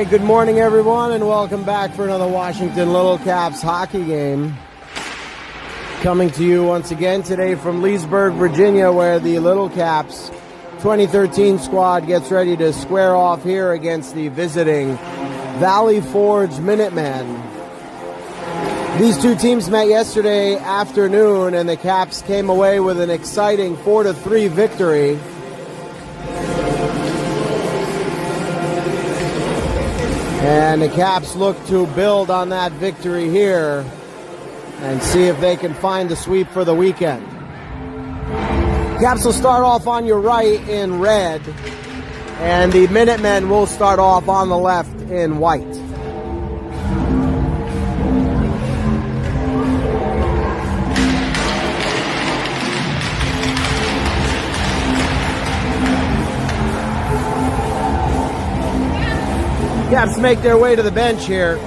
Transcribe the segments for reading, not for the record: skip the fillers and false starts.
right, good morning, everyone, and welcome back for another Washington Little Caps hockey game. Coming to you once again today from Leesburg, Virginia, where the Little Caps 2013 squad gets ready to square off here against the visiting Valley Forge Minutemen. These two teams met yesterday afternoon, and the Caps came away with an exciting 4-3 victory. And the Caps look to build on that victory here and see if they can find the sweep for the weekend. Caps will start off on your right in red, and the Minutemen will start off on the left in white. Caps make their way to the bench here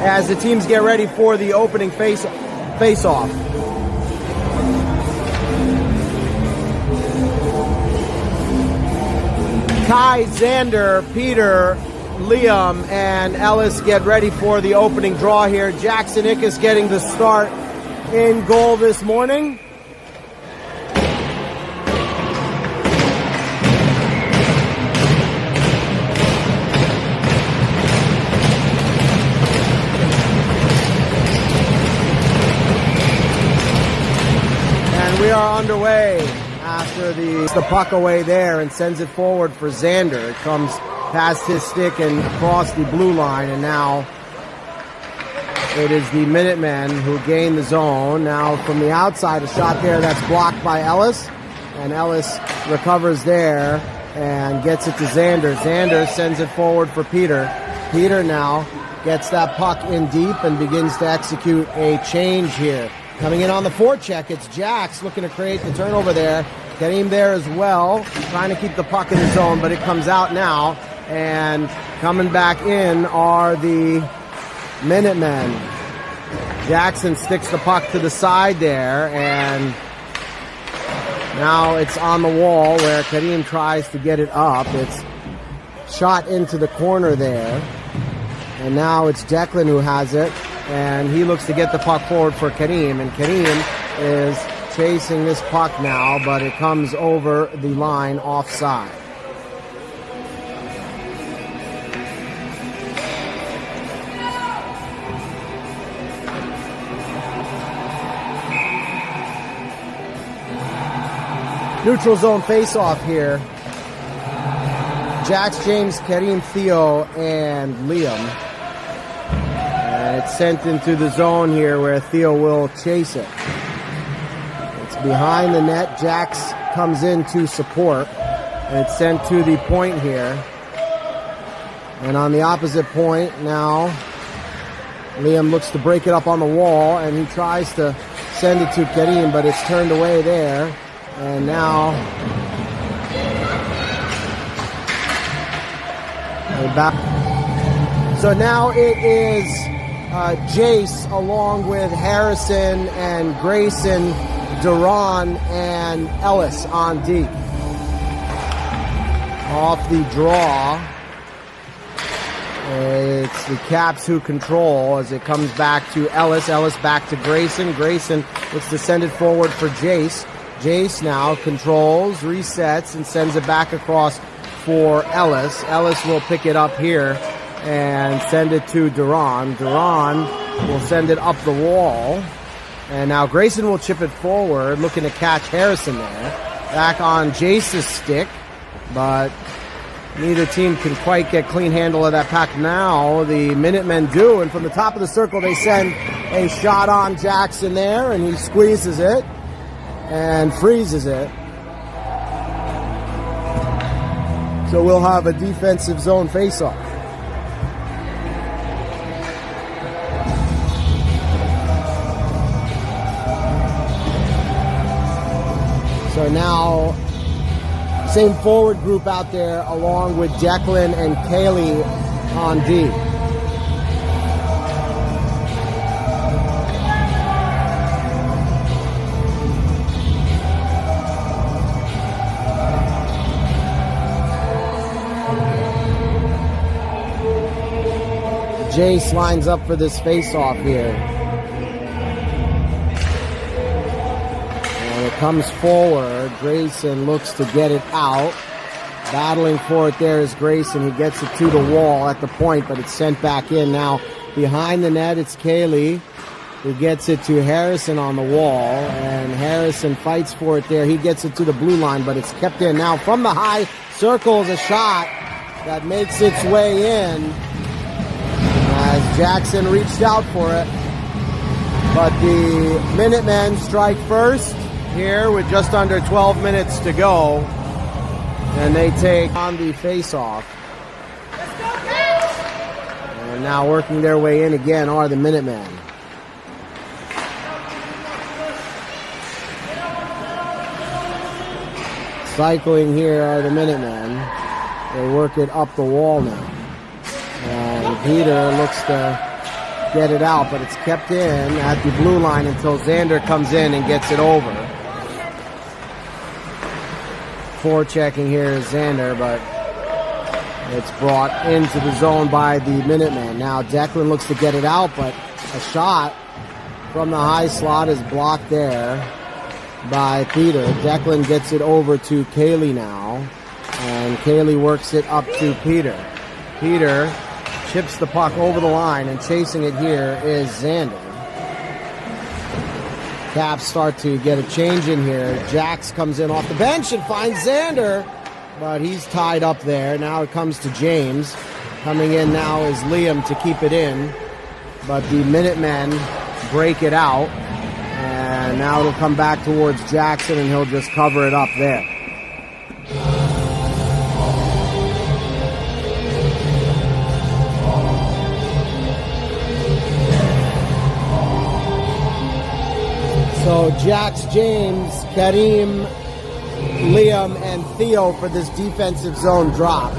as the teams get ready for the opening face-off. Kai, Xander, Peter, Liam, and Ellis get ready for the opening draw here. Jackson Ickes getting the start in goal this morning. We are underway after the puck away there and sends it forward for Xander. It comes past his stick and across the blue line, and now it is the Minutemen who gain the zone. Now from the outside, a shot there that's blocked by Ellis, and Ellis recovers there and gets it to Xander. Xander sends it forward for Peter. Peter now gets that puck in deep and begins to execute a change here. Coming in on the forecheck, it's Jax looking to create the turnover there. Kareem there as well, trying to keep the puck in the zone, but it comes out now. And coming back in are the Minutemen. Jackson sticks the puck to the side there, and now it's on the wall where Kareem tries to get it up. It's shot into the corner there. And now it's Declan who has it. And he looks to get the puck forward for Kareem, and Kareem is chasing this puck now, but it comes over the line offside. Neutral zone face-off here. Jax, James, Kareem, Theo, and Liam. And it's sent into the zone here where Theo will chase it. It's behind the net. Jax comes in to support. And it's sent to the point here. And on the opposite point now, Liam looks to break it up on the wall, and he tries to send it to Kareem, but it's turned away there. And now so now it is Jace along with Harrison and Grayson, Duran, and Ellis on D. Off the draw, it's the Caps who control as it comes back to Ellis. Ellis back to Grayson. Grayson looks to send it forward for Jace. Jace now controls, resets, and sends it back across for Ellis. Ellis will pick it up here and send it to Duran. Duran will send it up the wall. And now Grayson will chip it forward, looking to catch Harrison there. Back on Jace's stick, but neither team can quite get clean handle of that puck. Now the Minutemen do, and from the top of the circle they send a shot on Jackson there, and he squeezes it and freezes it. So we'll have a defensive zone face-off. So now, same forward group out there along with Declan and Kaylee on D. Jace lines up for this face-off here. And it comes forward. Grayson looks to get it out. Battling for it there is Grayson. He gets it to the wall at the point, but it's sent back in. Now, behind the net, it's Kaylee who gets it to Harrison on the wall, and Harrison fights for it there. He gets it to the blue line, but it's kept in. Now, from the high circles, a shot that makes its way in as Jackson reached out for it. But the Minutemen strike first here with just under 12 minutes to go, and they take on the face-off. And now working their way in again are the Minutemen. Cycling here are the Minutemen. They work it up the wall now. And Peter looks to get it out, but it's kept in at the blue line until Xander comes in and gets it over. Forechecking here is Xander, but it's brought into the zone by the Minutemen. Now Declan looks to get it out, but a shot from the high slot is blocked there by Peter. Declan gets it over to Kaylee now, and Kaylee works it up to Peter. Peter chips the puck over the line, and chasing it here is Xander. Caps start to get a change in here. Jax comes in off the bench and finds Xander, but he's tied up there. Now it comes to James. Coming in now is Liam to keep it in, but the Minutemen break it out. And now it'll come back towards Jackson, and he'll just cover it up there. So Jax, James, Kareem, Liam, and Theo for this defensive zone drop.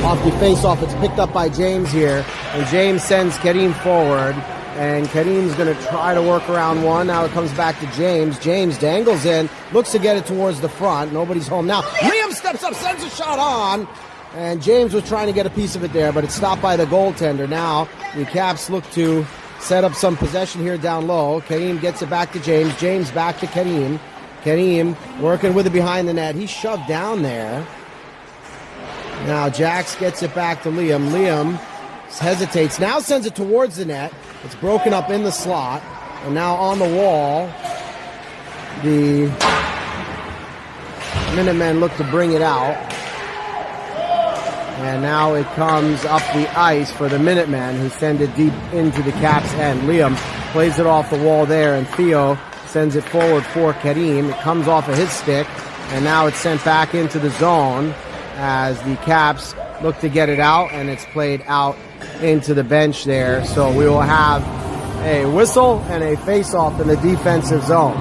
Off the face-off, it's picked up by James here, and James sends Kareem forward. And Kareem's going to try to work around one. Now it comes back to James. James dangles in, looks to get it towards the front. Nobody's home now. Liam steps up, sends a shot on. And James was trying to get a piece of it there, but it's stopped by the goaltender. Now the Caps look to set up some possession here down low. Kareem gets it back to James. James back to Kareem. Kareem working with it behind the net. He's shoved down there. Now Jax gets it back to Liam. Liam hesitates. Now sends it towards the net. It's broken up in the slot, and now on the wall, the Minutemen look to bring it out, and now it comes up the ice for the Minutemen, who send it deep into the Caps' end. Liam plays it off the wall there, and Theo sends it forward for Kareem. It comes off of his stick, and now it's sent back into the zone as the Caps look to get it out, and it's played out into the bench there. So we will have a whistle and a face-off in the defensive zone.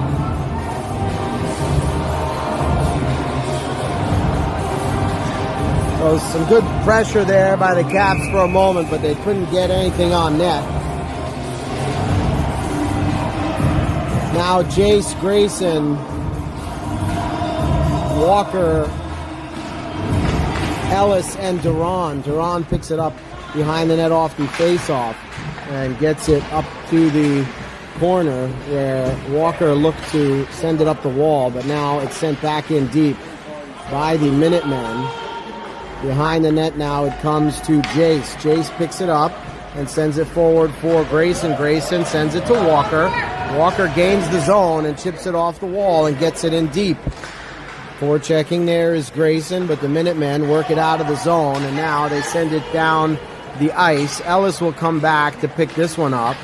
So some good pressure there by the Caps for a moment, but they couldn't get anything on net. Now Jace, Grayson, Walker, Ellis, and Duran. Duran picks it up behind the net off the face-off and gets it up to the corner where Walker looked to send it up the wall, but now it's sent back in deep by the Minutemen. Behind the net now it comes to Jace. Jace picks it up and sends it forward for Grayson. Grayson sends it to Walker. Walker gains the zone and chips it off the wall and gets it in deep. Forechecking there is Grayson, but the Minutemen work it out of the zone, and now they send it down the ice. Ellis will come back to pick this one up,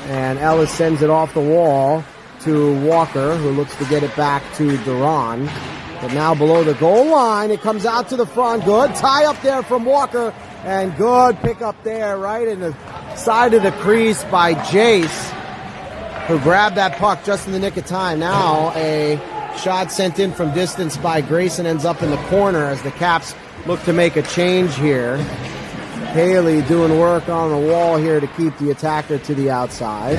and Ellis sends it off the wall to Walker, who looks to get it back to Duran. But now below the goal line, it comes out to the front. Good tie up there from Walker, and good pick up there right in the side of the crease by Jace, who grabbed that puck just in the nick of time. Now a shot sent in from distance by Grayson ends up in the corner as the Caps look to make a change here. Haley doing work on the wall here to keep the attacker to the outside.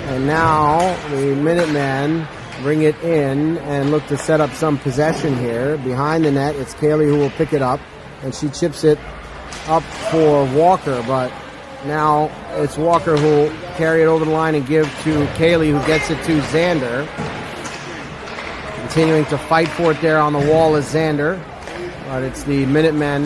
And now the Minutemen bring it in and look to set up some possession here. Behind the net, it's Kaylee who will pick it up, and she chips it up for Walker, but now it's Walker who will carry it over the line and give to Kaylee, who gets it to Xander. Continuing to fight for it there on the wall is Xander, but it's the Minutemen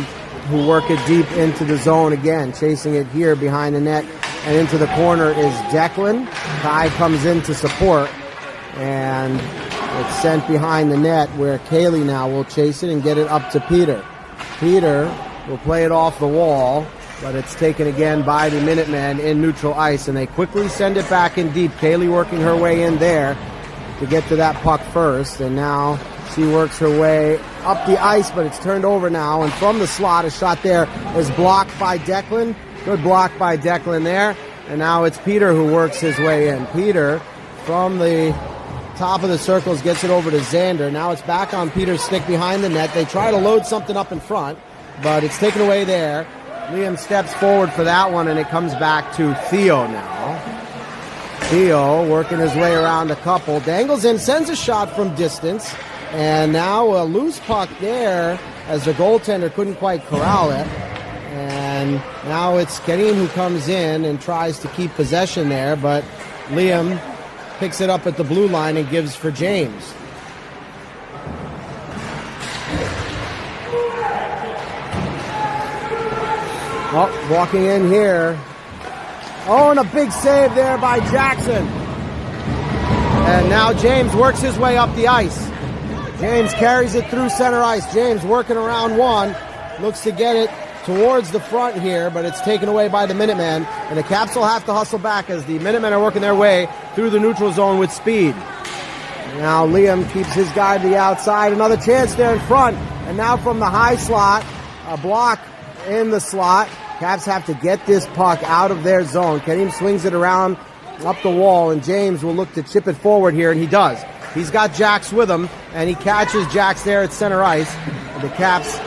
who work it deep into the zone again, chasing it here behind the net, and into the corner is Declan. Kai comes in to support, and it's sent behind the net where Kaylee now will chase it and get it up to Peter. Peter will play it off the wall, but it's taken again by the Minutemen in neutral ice, and they quickly send it back in deep. Kaylee working her way in there to get to that puck first, and now she works her way up the ice, but it's turned over now, and from the slot, a shot there is blocked by Declan. Good block by Declan there, and now it's Peter who works his way in. Peter, from the top of the circles, gets it over to Xander. Now it's back on Peter's stick behind the net. They try to load something up in front, but it's taken away there. Liam steps forward for that one, and it comes back to Theo now. Theo working his way around a couple, dangles in, sends a shot from distance, and now a loose puck there as the goaltender couldn't quite corral it. And now it's Kareem who comes in and tries to keep possession there, but Liam picks it up at the blue line and gives for James. Oh, walking in here. Oh, and a big save there by Jackson. And now James works his way up the ice. James carries it through center ice. James working around one. Looks to get it towards the front here, but it's taken away by the Minutemen. And the Caps will have to hustle back as the Minutemen are working their way through the neutral zone with speed. Now Liam keeps his guy to the outside. Another chance there in front. And now from the high slot, a block in the slot. Caps have to get this puck out of their zone. Kareem swings it around up the wall, and James will look to chip it forward here, and he does. He's got Jax with him, and he catches Jax there at center ice. And the Caps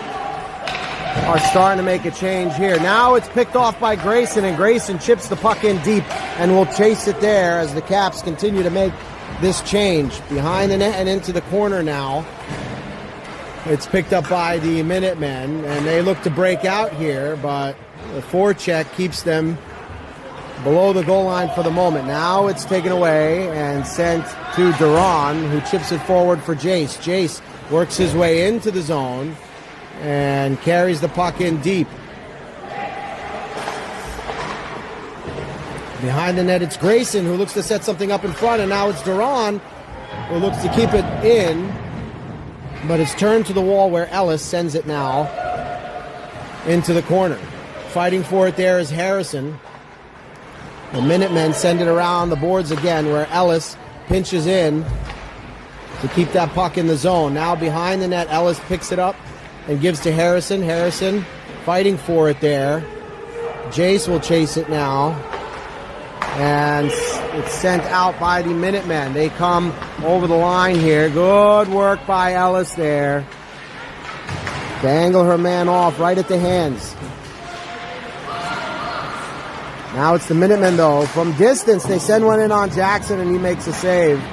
are starting to make a change here. Now it's picked off by Grayson, and Grayson chips the puck in deep and will chase it there as the Caps continue to make this change. Behind the net and into the corner now. It's picked up by the Minutemen, and they look to break out here, but the forecheck keeps them below the goal line for the moment. Now it's taken away and sent to Duran, who chips it forward for Jace. Jace works his way into the zone and carries the puck in deep. Behind the net, it's Grayson who looks to set something up in front, and now it's Duran who looks to keep it in, but it's turned to the wall where Ellis sends it now into the corner. Fighting for it there is Harrison. The Minutemen send it around the boards again where Ellis pinches in to keep that puck in the zone. Now behind the net, Ellis picks it up and gives to Harrison. Harrison fighting for it there. Jace will chase it now. And it's sent out by the Minutemen. They come over the line here. Good work by Ellis there to angle her man off right at the hands. Now it's the Minutemen, though. From distance, they send one in on Jackson, and he makes a save.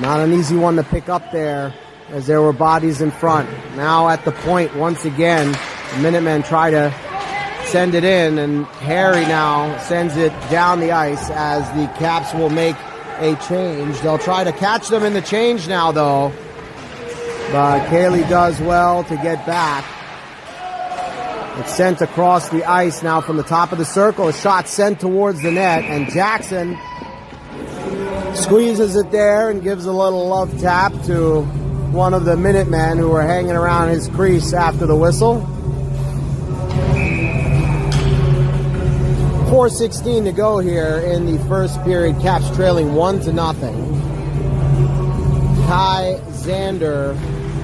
Not an easy one to pick up there, as there were bodies in front. Now at the point, once again, the Minutemen try to send it in, and Harry now sends it down the ice as the Caps will make a change. They'll try to catch them in the change now, though. But Kaylee does well to get back. It's sent across the ice now from the top of the circle. A shot sent towards the net, and Jackson squeezes it there and gives a little love tap to one of the Minutemen who were hanging around his crease after the whistle. 4:16 to go here in the first period. Caps trailing 1-0. Kai, Xander,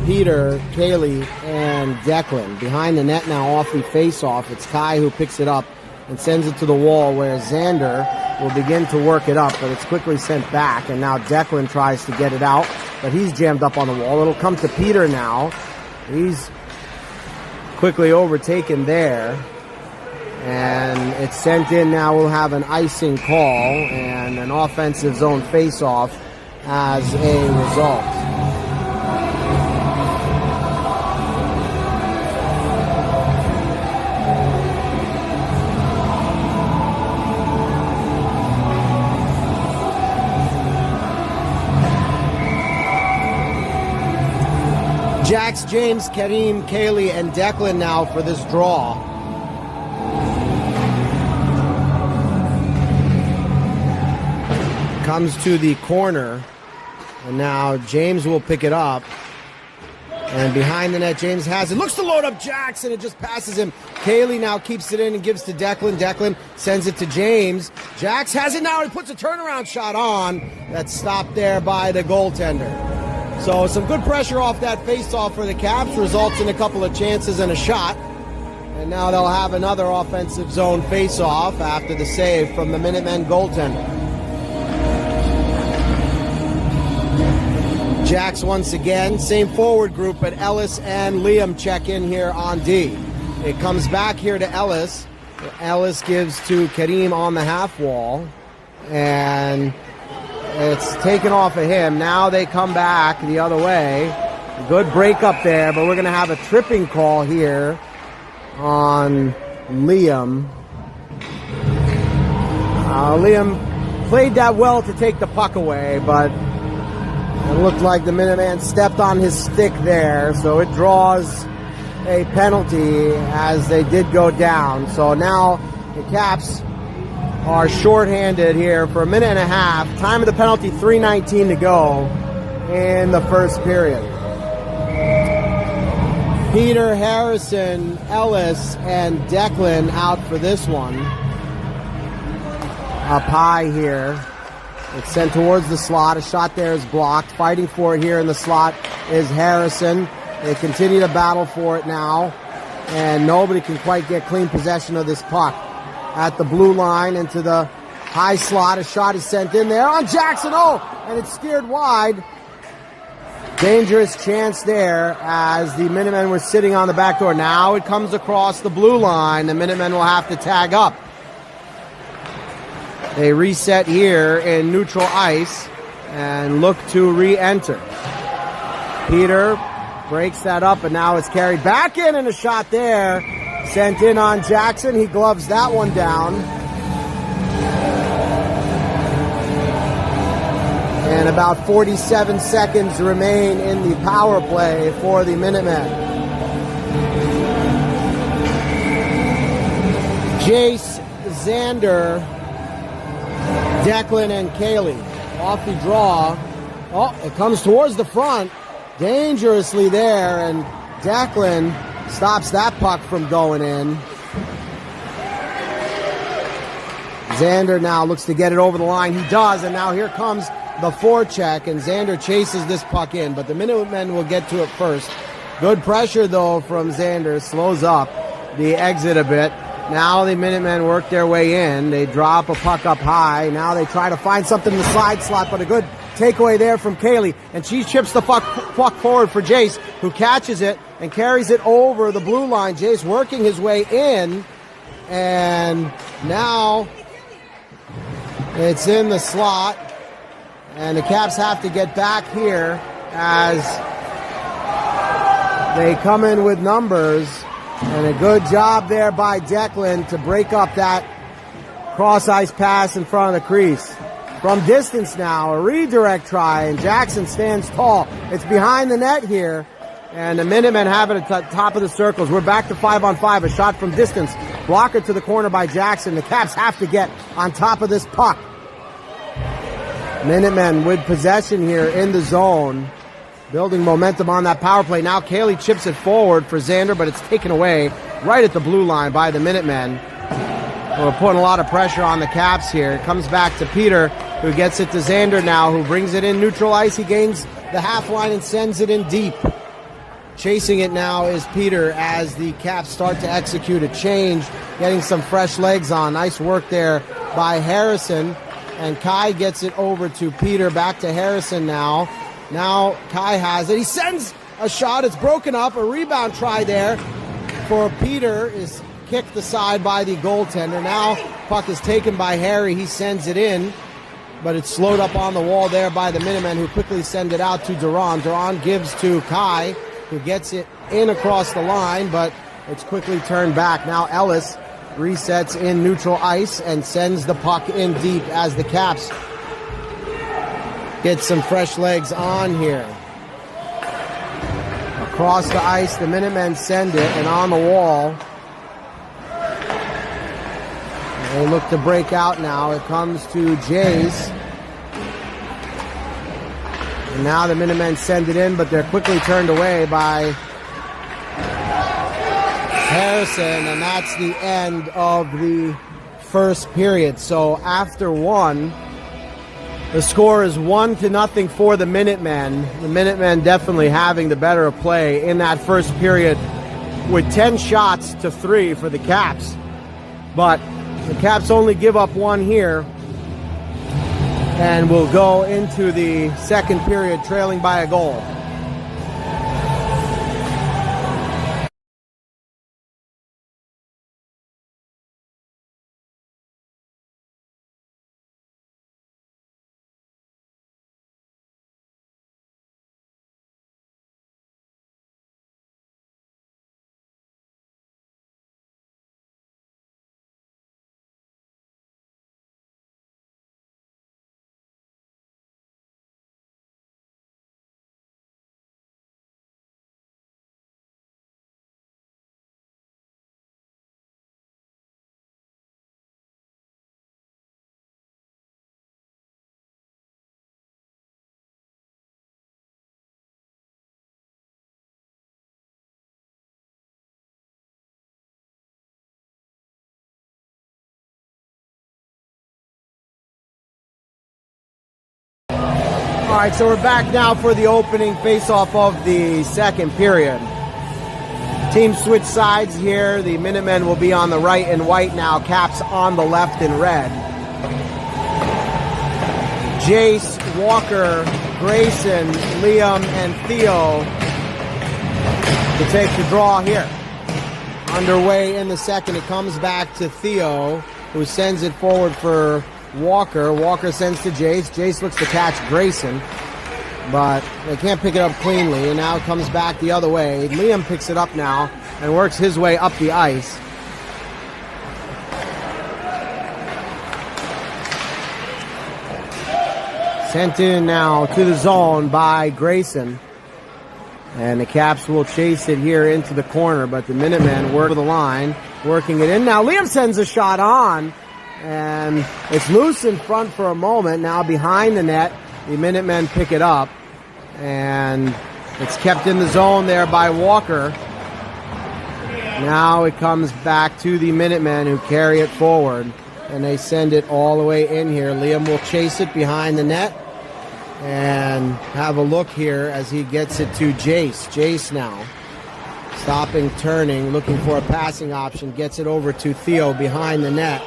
Peter, Kaylee, and Declan. Behind the net now off the face-off. It's Kai who picks it up and sends it to the wall where Xander will begin to work it up, but it's quickly sent back, and now Declan tries to get it out, but he's jammed up on the wall. It'll come to Peter now. He's quickly overtaken there, and it's sent in now. We'll have an icing call and an offensive zone face-off as a result. Jax, James, Kareem, Kaylee, and Declan now for this draw. Comes to the corner, and now James will pick it up. And behind the net, James has it. Looks to load up Jax, and it just passes him. Kaylee now keeps it in and gives to Declan. Declan sends it to James. Jax has it now. He puts a turnaround shot on. That's stopped there by the goaltender. So some good pressure off that faceoff for the Caps. Results in a couple of chances and a shot. And now they'll have another offensive zone faceoff after the save from the Minutemen goaltender. Jax once again, same forward group, but Ellis and Liam check in here on D. It comes back here to Ellis. Ellis gives to Kareem on the half wall, and it's taken off of him. Now they come back the other way. Good break up there, but we're going to have a tripping call here on Liam. Liam played that well to take the puck away, but it looked like the Minuteman stepped on his stick there, so it draws a penalty as they did go down. So now the Caps are shorthanded here for a minute and a half. Time of the penalty, 3:19 to go in the first period. Peter, Harrison, Ellis, and Declan out for this one. Up high here. It's sent towards the slot. A shot there is blocked. Fighting for it here in the slot is Harrison. They continue to battle for it now, and nobody can quite get clean possession of this puck. At the blue line into the high slot. A shot is sent in there on Jackson. Oh, and it's steered wide. Dangerous chance there as the Minutemen were sitting on the back door. Now it comes across the blue line. The Minutemen will have to tag up. They reset here in neutral ice and look to re-enter. Peter breaks that up, and now it's carried back in, and a shot there. Sent in on Jackson. He gloves that one down. And about 47 seconds remain in the power play for the Minutemen. Jace, Xander, Declan, and Kaylee off the draw. Oh, it comes towards the front dangerously there, and Declan stops that puck from going in. Xander now looks to get it over the line. He does, and now here comes the forecheck, and Xander chases this puck in, but the Minutemen will get to it first. Good pressure, though, from Xander. Slows up the exit a bit. Now the Minutemen work their way in. They drop a puck up high. Now they try to find something in the slide slot, but a good takeaway there from Kaylee. And she chips the puck forward for Jace, who catches it and carries it over the blue line. Jace working his way in. And now it's in the slot. And the Caps have to get back here as they come in with numbers. And a good job there by Declan to break up that cross-ice pass in front of the crease. From distance now, a redirect try, and Jackson stands tall. It's behind the net here, and the Minutemen have it at the top of the circles. We're back to 5-on-5, a shot from distance. Blocker to the corner by Jackson. The Caps have to get on top of this puck. Minutemen with possession here in the zone. Building momentum on that power play. Now Kaylee chips it forward for Xander, but it's taken away right at the blue line by the Minutemen. We're putting a lot of pressure on the Caps here. It comes back to Peter, who gets it to Xander now, who brings it in neutral ice. He gains the half line and sends it in deep. Chasing it now is Peter as the Caps start to execute a change, getting some fresh legs on. Nice work there by Harrison. And Kai gets it over to Peter. Back to Harrison now. Now Kai has it. He sends a shot. It's broken up. A rebound try there for Peter is kicked aside by the goaltender. Now puck is taken by Harry. He sends it in, but it's slowed up on the wall there by the Minutemen, who quickly send it out to Duran. Duran gives to Kai, who gets it in across the line, but it's quickly turned back. Now Ellis resets in neutral ice and sends the puck in deep as the Caps get some fresh legs on here. Across the ice, the Minutemen send it, and on the wall, they look to break out now. It comes to Jace. And now the Minutemen send it in, but they're quickly turned away by Harrison, and that's the end of the first period. So after one, the score is 1-0 for the Minutemen. The Minutemen definitely having the better of play in that first period with 10 shots to 3 for the Caps. But the Caps only give up one here and will go into the second period trailing by a goal. All right, so we're back now for the opening face-off of the second period. Teams switch sides here. The Minutemen will be on the right in white now. Caps on the left in red. Jace, Walker, Grayson, Liam, and Theo to take the draw here. Underway in the second. It comes back to Theo, who sends it forward for Walker. Walker sends to Jace. Jace looks to catch Grayson, but they can't pick it up cleanly, and now it comes back the other way. Liam picks it up now and works his way up the ice. Sent in now to the zone by Grayson, and the Caps will chase it here into the corner, but the Minutemen work the line, working it in. Now Liam sends a shot on, and it's loose in front for a moment. Now behind the net, the Minutemen pick it up, and it's kept in the zone there by Walker. Now it comes back to the Minutemen, who carry it forward, and they send it all the way in here. Liam will chase it behind the net and have a look here as he gets it to Jace. Jace now stopping, turning, looking for a passing option, gets it over to Theo behind the net.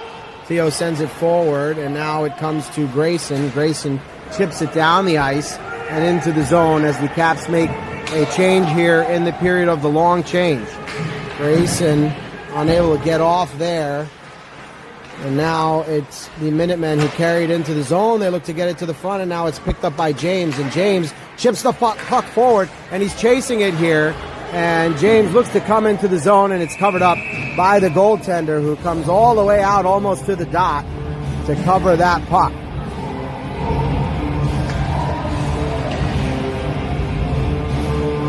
Theo sends it forward, and now it comes to Grayson. Grayson chips it down the ice and into the zone as the Caps make a change here in the period of the long change. Grayson unable to get off there, and now it's the Minutemen who carry it into the zone. They look to get it to the front, and now it's picked up by James, and James chips the puck forward, and he's chasing it here. And James looks to come into the zone, and it's covered up by the goaltender, who comes all the way out almost to the dot to cover that puck.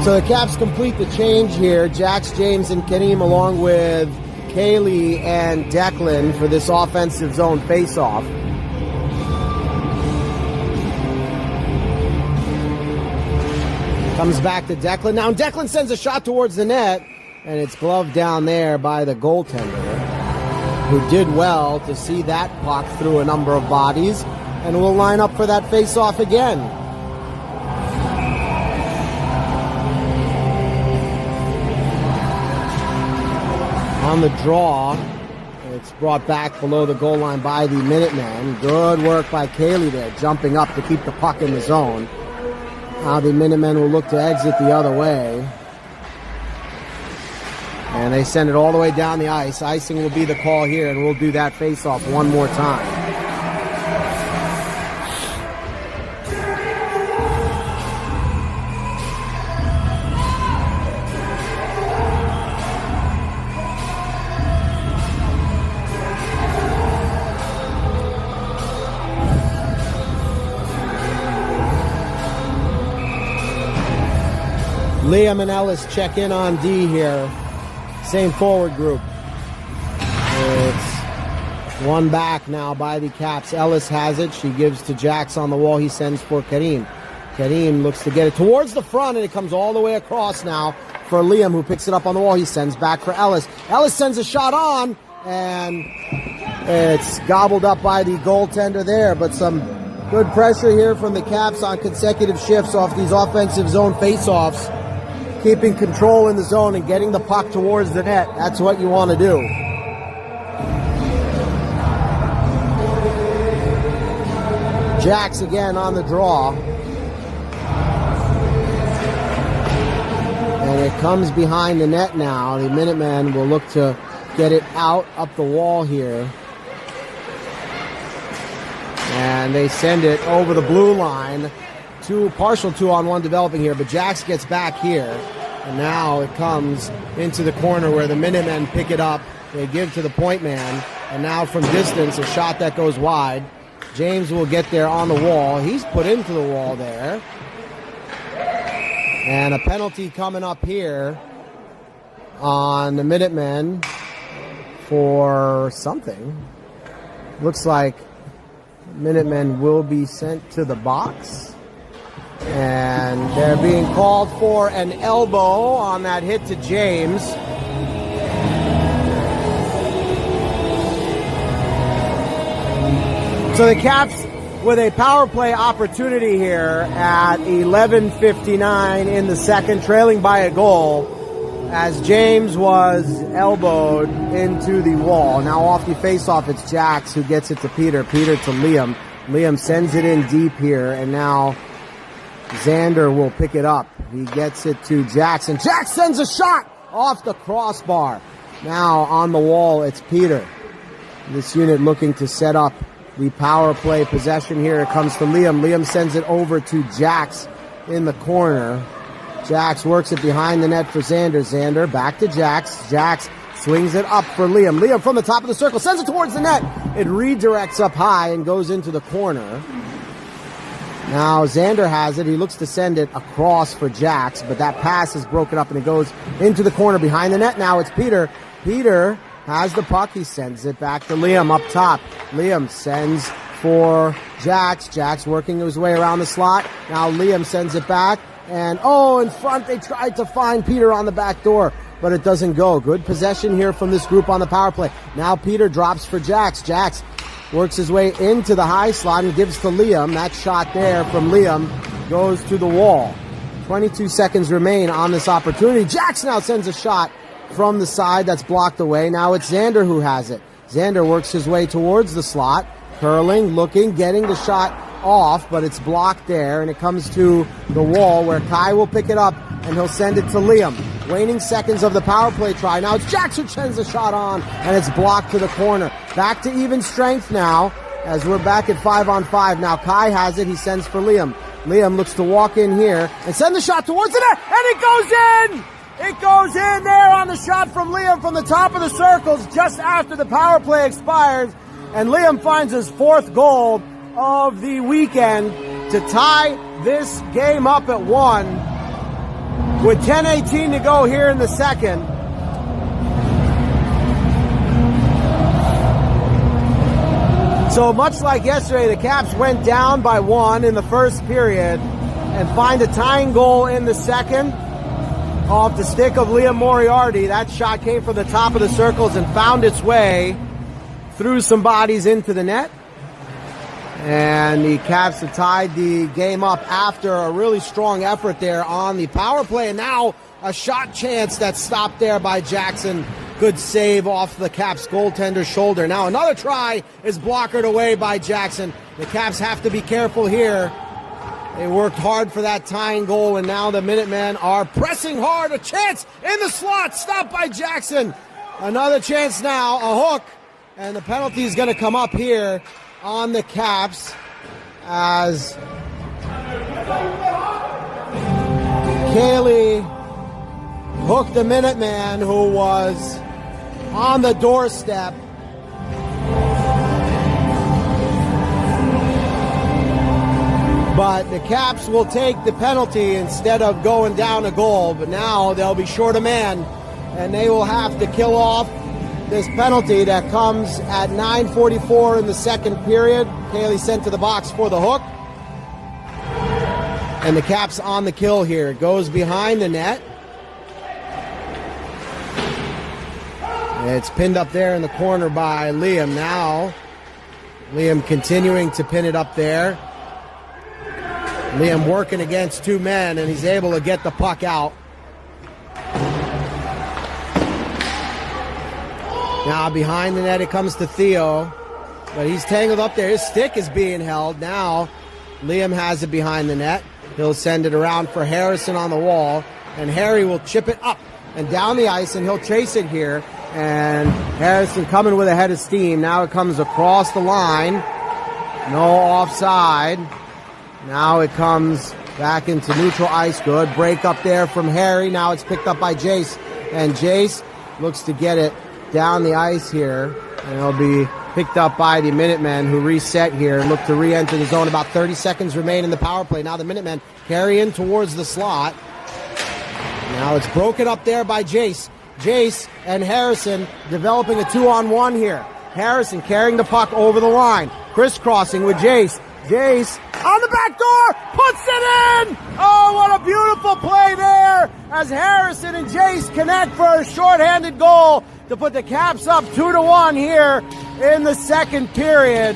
So the Caps complete the change here. Jax, James, and Kareem, along with Kaylee and Declan, for this offensive zone face-off. Comes back to Declan. Now Declan sends a shot towards the net, and it's gloved down there by the goaltender, who did well to see that puck through a number of bodies, and will line up for that face-off again. On the draw, it's brought back below the goal line by the Minutemen. Good work by Kaylee there, jumping up to keep the puck in the zone. Now the Minutemen will look to exit the other way. And they send it all the way down the ice. Icing will be the call here, and we'll do that face-off one more time. Liam and Ellis check in on D here. Same forward group. It's one back now by the Caps. Ellis has it. She gives to Jax on the wall. He sends for Kareem. Kareem looks to get it towards the front, and it comes all the way across now for Liam, who picks it up on the wall. He sends back for Ellis. Ellis sends a shot on, and it's gobbled up by the goaltender there, but some good pressure here from the Caps on consecutive shifts off these offensive zone faceoffs. Keeping control in the zone and getting the puck towards the net. That's what you want to do. Jax again on the draw. And it comes behind the net now. The Minutemen will look to get it out up the wall here. And they send it over the blue line. Partial 2-on-1 developing here, but Jax gets back here. And now it comes into the corner where the Minutemen pick it up. They give to the point man. And now from distance, a shot that goes wide. James will get there on the wall. He's put into the wall there. And a penalty coming up here on the Minutemen for something. Looks like Minutemen will be sent to the box. And they're being called for an elbow on that hit to James. So the Caps with a power play opportunity here at 11:59 in the second, trailing by a goal as James was elbowed into the wall. Now off the faceoff, it's Jax who gets it to Peter. Peter to Liam. Liam sends it in deep here, and now Xander will pick it up. He gets it to Jackson. Jax sends a shot off the crossbar. Now on the wall, it's Peter. This unit looking to set up the power play possession here. It comes to Liam. Liam sends it over to Jax in the corner. Jax works it behind the net for Xander. Xander back to Jax. Jax swings it up for Liam. Liam from the top of the circle sends it towards the net. It redirects up high and goes into the corner. Now Xander has it. He looks to send it across for Jax, but that pass is broken up and it goes into the corner behind the net. Now it's Peter. Peter has the puck. He sends it back to Liam up top. Liam sends for Jax. Jax working his way around the slot. Now Liam sends it back. And, in front they tried to find Peter on the back door, but it doesn't go. Good possession here from this group on the power play. Now Peter drops for Jax. Jax works his way into the high slot and gives to Liam. That shot there from Liam goes to the wall. 22 seconds remain on this opportunity. Jax now sends a shot from the side that's blocked away. Now it's Xander who has it. Xander works his way towards the slot. Curling, looking, getting the shot off, but it's blocked there, and it comes to the wall where Kai will pick it up, and he'll send it to Liam. Waning seconds of the power play try. Now it's Jax who sends the shot on, and it's blocked to the corner. Back to even strength now, as we're back at 5-on-5. Now Kai has it. He sends for Liam. Liam looks to walk in here and send the shot towards the net, and it goes in! It goes in there on the shot from Liam from the top of the circles just after the power play expires. And Liam finds his fourth goal of the weekend to tie this game up at 1 with 10:18 to go here in the second. So much like yesterday, the Caps went down by 1 in the first period and find a tying goal in the second off the stick of Liam Moriarty. That shot came from the top of the circles and found its way through some bodies into the net. And the Caps have tied the game up after a really strong effort there on the power play. And now a shot chance that's stopped there by Jackson. Good save off the Caps goaltender's shoulder. Now another try is blockered away by Jackson. The Caps have to be careful here. They worked hard for that tying goal, and now the Minutemen are pressing hard. A chance in the slot, stopped by Jackson. Another chance now, a hook, and the penalty is going to come up here on the Caps as Kaylee hooked the Minuteman who was on the doorstep. But the Caps will take the penalty instead of going down a goal. But now they'll be short a man, and they will have to kill off this penalty that comes at 9:44 in the second period. Cayley sent to the box for the hook. And the Caps on the kill here. It goes behind the net. It's pinned up there in the corner by Liam. Now, Liam continuing to pin it up there. Liam working against two men, and he's able to get the puck out. Now behind the net it comes to Theo, but he's tangled up there. His stick is being held. Now Liam has it behind the net. He'll send it around for Harrison on the wall, and Harry will chip it up and down the ice, and he'll chase it here. And Harrison coming with a head of steam. Now it comes across the line. No offside. Now it comes back into neutral ice. Good break up there from Harry. Now it's picked up by Jace, and Jace looks to get it down the ice here, and it'll be picked up by the Minutemen, who reset here and look to re-enter the zone. About 30 seconds remain in the power play. Now the Minutemen carry in towards the slot. Now it's broken up there by Jace. Jace and Harrison developing a 2-on-1 here. Harrison carrying the puck over the line, crisscrossing with Jace. Jace on the back door, puts it in! Oh, what a beautiful play there as Harrison and Jace connect for a shorthanded goal to put the Caps up 2-1 here in the second period.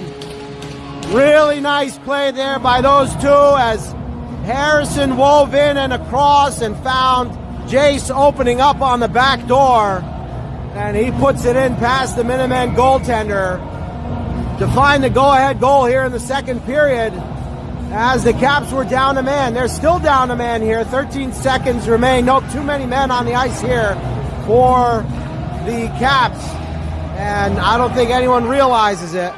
Really nice play there by those two as Harrison wove in and across and found Jace opening up on the back door, and he puts it in past the Minutemen goaltender to find the go-ahead goal here in the second period as the Caps were down a man. They're still down a man here. 13 seconds remain. Nope, too many men on the ice here for the Caps, and I don't think anyone realizes it.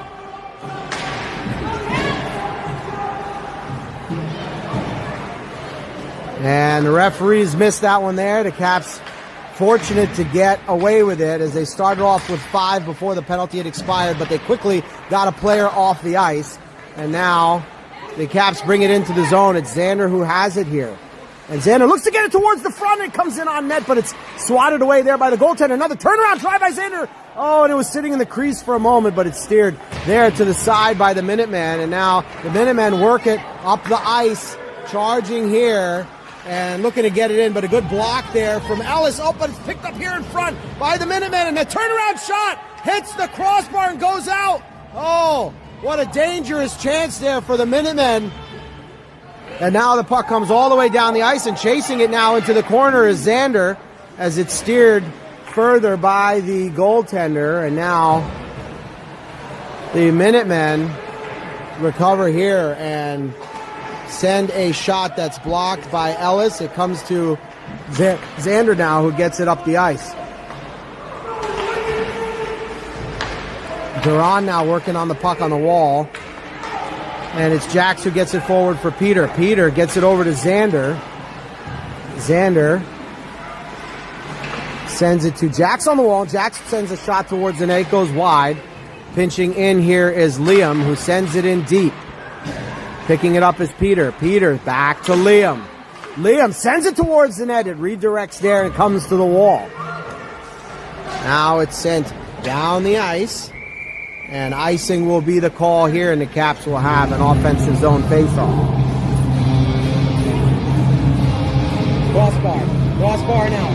And the referees missed that one there. The Caps fortunate to get away with it as they started off with 5 before the penalty had expired, but they quickly got a player off the ice. And now the Caps bring it into the zone. It's Xander who has it here. And Xander looks to get it towards the front, and it comes in on net, but it's swatted away there by the goaltender. Another turnaround try by Xander. Oh, and it was sitting in the crease for a moment, but it's steered there to the side by the Minutemen. And now the Minutemen work it up the ice, charging here and looking to get it in, but a good block there from Ellis. Oh, but it's picked up here in front by the Minutemen, and a turnaround shot hits the crossbar and goes out. Oh, what a dangerous chance there for the Minutemen. And now the puck comes all the way down the ice, and chasing it now into the corner is Xander as it's steered further by the goaltender. And now the Minutemen recover here and send a shot that's blocked by Ellis. It comes to Xander now, who gets it up the ice. Duran now working on the puck on the wall. And it's Jax who gets it forward for Peter. Peter gets it over to Xander. Xander sends it to Jax on the wall. Jax sends a shot towards the net. It goes wide. Pinching in here is Liam, who sends it in deep. Picking it up is Peter. Peter back to Liam. Liam sends it towards the net. It redirects there and comes to the wall. Now it's sent down the ice. And icing will be the call here, and the Caps will have an offensive zone faceoff. Crossbar. Crossbar now.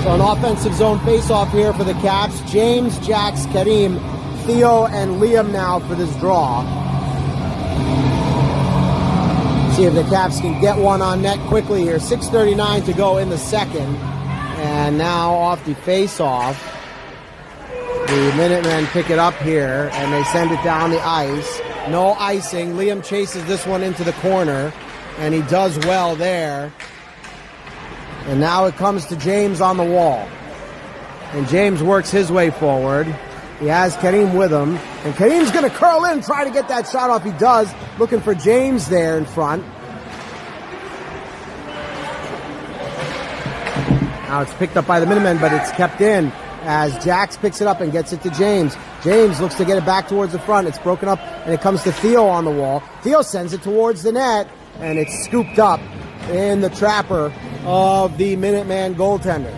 So an offensive zone faceoff here for the Caps. James, Jax, Kareem, Theo, and Liam now for this draw. See if the Caps can get one on net quickly here. 6:39 to go in the second. And now off the face-off, the Minutemen pick it up here, and they send it down the ice. No icing. Liam chases this one into the corner, and he does well there. And now it comes to James on the wall. And James works his way forward. He has Kareem with him. And Kareem's going to curl in, try to get that shot off. He does. Looking for James there in front. Now it's picked up by the Minutemen, but it's kept in as Jax picks it up and gets it to James. James looks to get it back towards the front. It's broken up, and it comes to Theo on the wall. Theo sends it towards the net, and it's scooped up in the trapper of the Minuteman goaltender.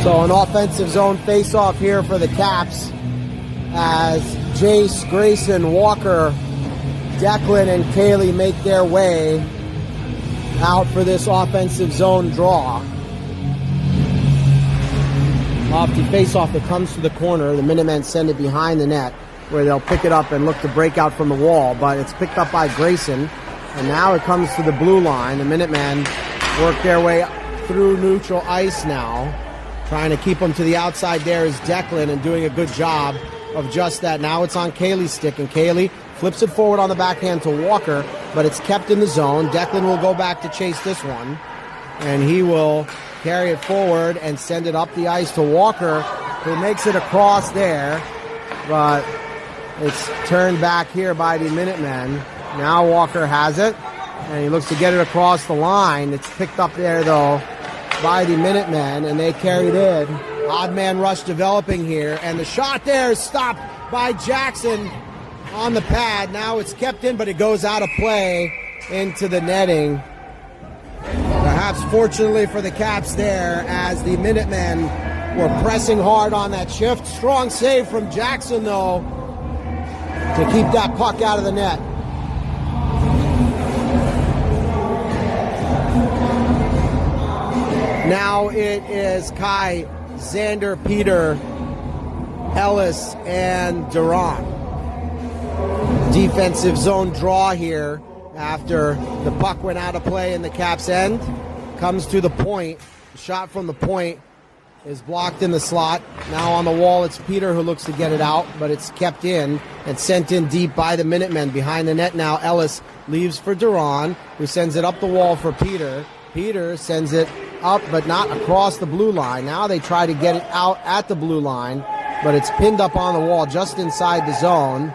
So an offensive zone face-off here for the Caps as Jace, Grayson, Walker, Declan, and Kaylee make their way out for this offensive zone draw. Off the face-off, it comes to the corner. The Minutemen send it behind the net where they'll pick it up and look to break out from the wall, but it's picked up by Grayson, and now it comes to the blue line. The Minutemen work their way through neutral ice now. Trying to keep them to the outside there is Declan, and doing a good job of just that. Now it's on Kaylee's stick, and Kaylee flips it forward on the backhand to Walker, but it's kept in the zone. Declan will go back to chase this one, and he will carry it forward and send it up the ice to Walker, who makes it across there, but it's turned back here by the Minutemen. Now Walker has it, and he looks to get it across the line. It's picked up there, though, by the Minutemen, and they carried in. Odd man rush developing here, and the shot there is stopped by Jackson on the pad. Now it's kept in, but it goes out of play into the netting. Perhaps fortunately for the Caps there, as the Minutemen were pressing hard on that shift. Strong save from Jackson, though, to keep that puck out of the net. Now it is Kai, Xander, Peter, Ellis, and Duran. Defensive zone draw here after the puck went out of play in the Caps' end. Comes to the point. The shot from the point is blocked in the slot. Now on the wall, it's Peter who looks to get it out, but it's kept in and sent in deep by the Minutemen. Behind the net now, Ellis leaves for Duran, who sends it up the wall for Peter. Peter sends it up, but not across the blue line. Now they try to get it out at the blue line, but it's pinned up on the wall just inside the zone.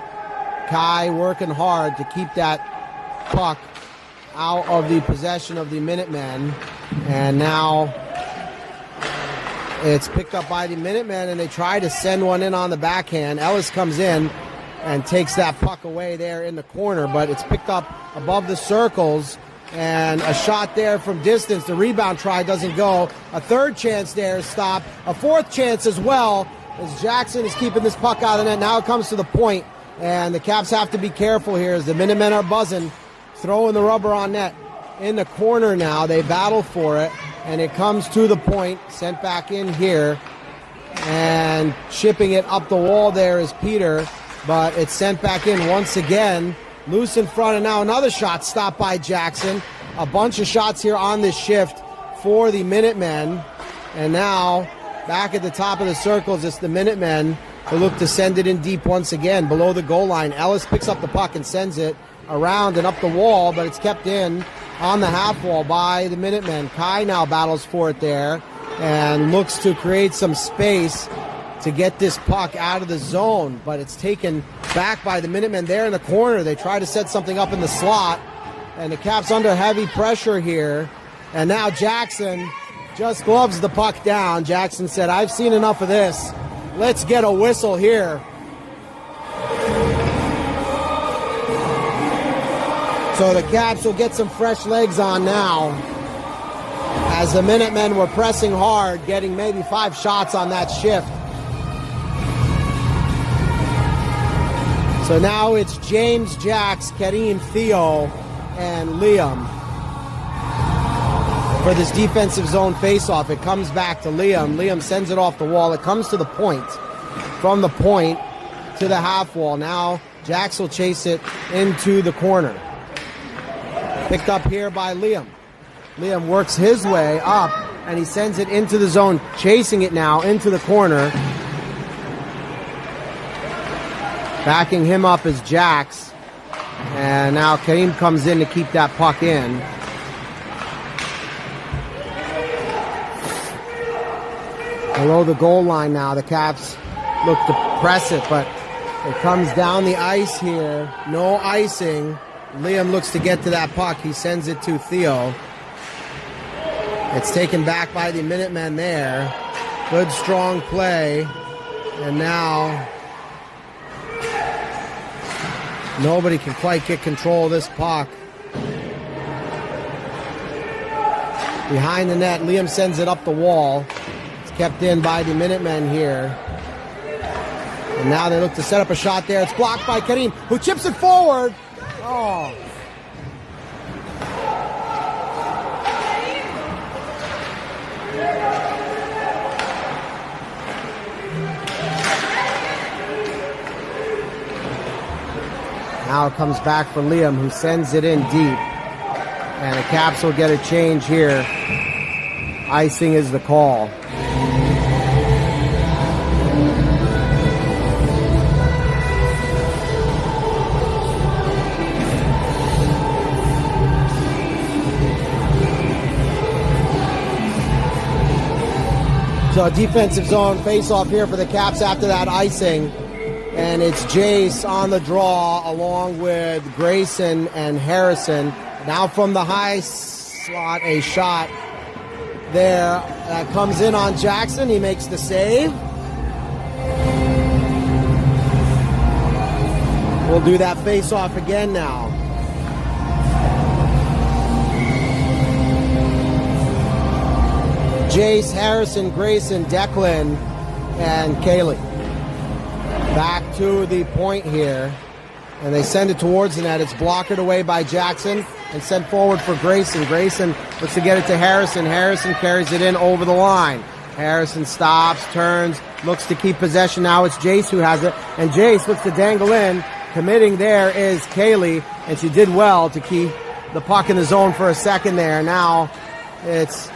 Kai working hard to keep that puck out of the possession of the Minutemen, and now it's picked up by the Minutemen, and they try to send one in on the backhand. Ellis comes in and takes that puck away there in the corner, but it's picked up above the circles, and a shot there from distance. The rebound try doesn't go. A third chance there is stopped. A fourth chance as well, as Jackson is keeping this puck out of the net. Now it comes to the point, and the Caps have to be careful here as the Minutemen are buzzing, throwing the rubber on net. In the corner now, they battle for it, and it comes to the point, sent back in here, and chipping it up the wall there is Peter, but it's sent back in once again. Loose in front, and now another shot stopped by Jackson. A bunch of shots here on this shift for the Minutemen. And now, back at the top of the circles, it's the Minutemen who look to send it in deep once again below the goal line. Ellis picks up the puck and sends it around and up the wall, but it's kept in on the half wall by the Minutemen. Kai now battles for it there and looks to create some space to get this puck out of the zone, but it's taken back by the Minutemen there in the corner. They try to set something up in the slot, and the Caps under heavy pressure here. And now Jackson just gloves the puck down. Jackson said, "I've seen enough of this. Let's get a whistle here." So the Caps will get some fresh legs on now, as the Minutemen were pressing hard, getting maybe 5 shots on that shift. So now it's James, Jax, Kareem, Theo, and Liam for this defensive zone faceoff. It comes back to Liam. Liam sends it off the wall. It comes to the point. From the point to the half wall. Now Jax will chase it into the corner. Picked up here by Liam. Liam works his way up, and he sends it into the zone, chasing it now into the corner. Backing him up is Jax. And now Kareem comes in to keep that puck in. Below the goal line now, the Caps look to press it, but it comes down the ice here. No icing. Liam looks to get to that puck. He sends it to Theo. It's taken back by the Minutemen there. Good, strong play. And now nobody can quite get control of this puck. Behind the net, Liam sends it up the wall. It's kept in by the Minutemen here. And now they look to set up a shot there. It's blocked by Karim, who chips it forward. Oh. Now it comes back for Liam, who sends it in deep. And the Caps will get a change here. Icing is the call. So a defensive zone face-off here for the Caps after that icing. And it's Jace on the draw along with Grayson and Harrison. Now from the high slot, a shot there that comes in on Jackson. He makes the save. We'll do that face-off again now. Jace, Harrison, Grayson, Declan, and Kaylee. Back to the point here. And they send it towards the net. It's blocked away by Jackson and sent forward for Grayson. Grayson looks to get it to Harrison. Harrison carries it in over the line. Harrison stops, turns, looks to keep possession. Now it's Jace who has it. And Jace looks to dangle in. Committing there is Kaylee. And she did well to keep the puck in the zone for a second there. Now it's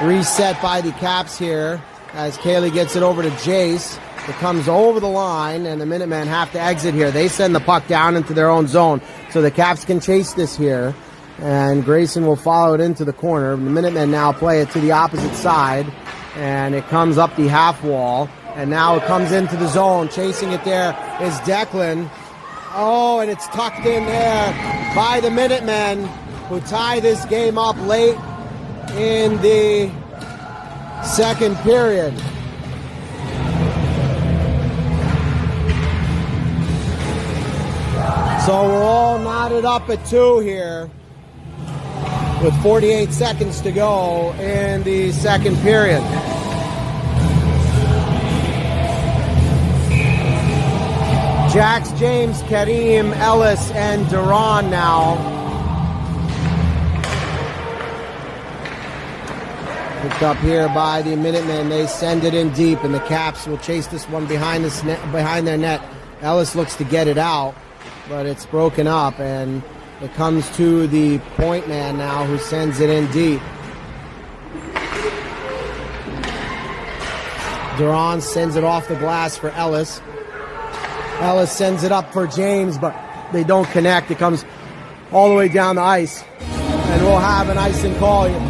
reset by the Caps here as Kaylee gets it over to Jace. It comes over the line, and the Minutemen have to exit here. They send the puck down into their own zone, so the Caps can chase this here. And Grayson will follow it into the corner. The Minutemen now play it to the opposite side, and it comes up the half wall. And now it comes into the zone. Chasing it there is Declan. Oh, and it's tucked in there by the Minutemen, who tie this game up late in the second period. So we're all knotted up at 2 here with 48 seconds to go in the second period. Jax, James, Karim, Ellis, and Duran now. Picked up here by the Minutemen. They send it in deep, and the Caps will chase this one behind their net. Ellis looks to get it out, but it's broken up, and it comes to the point man now, who sends it in deep. Duran sends it off the glass for Ellis. Ellis sends it up for James, but they don't connect. It comes all the way down the ice, and we'll have an icing call here.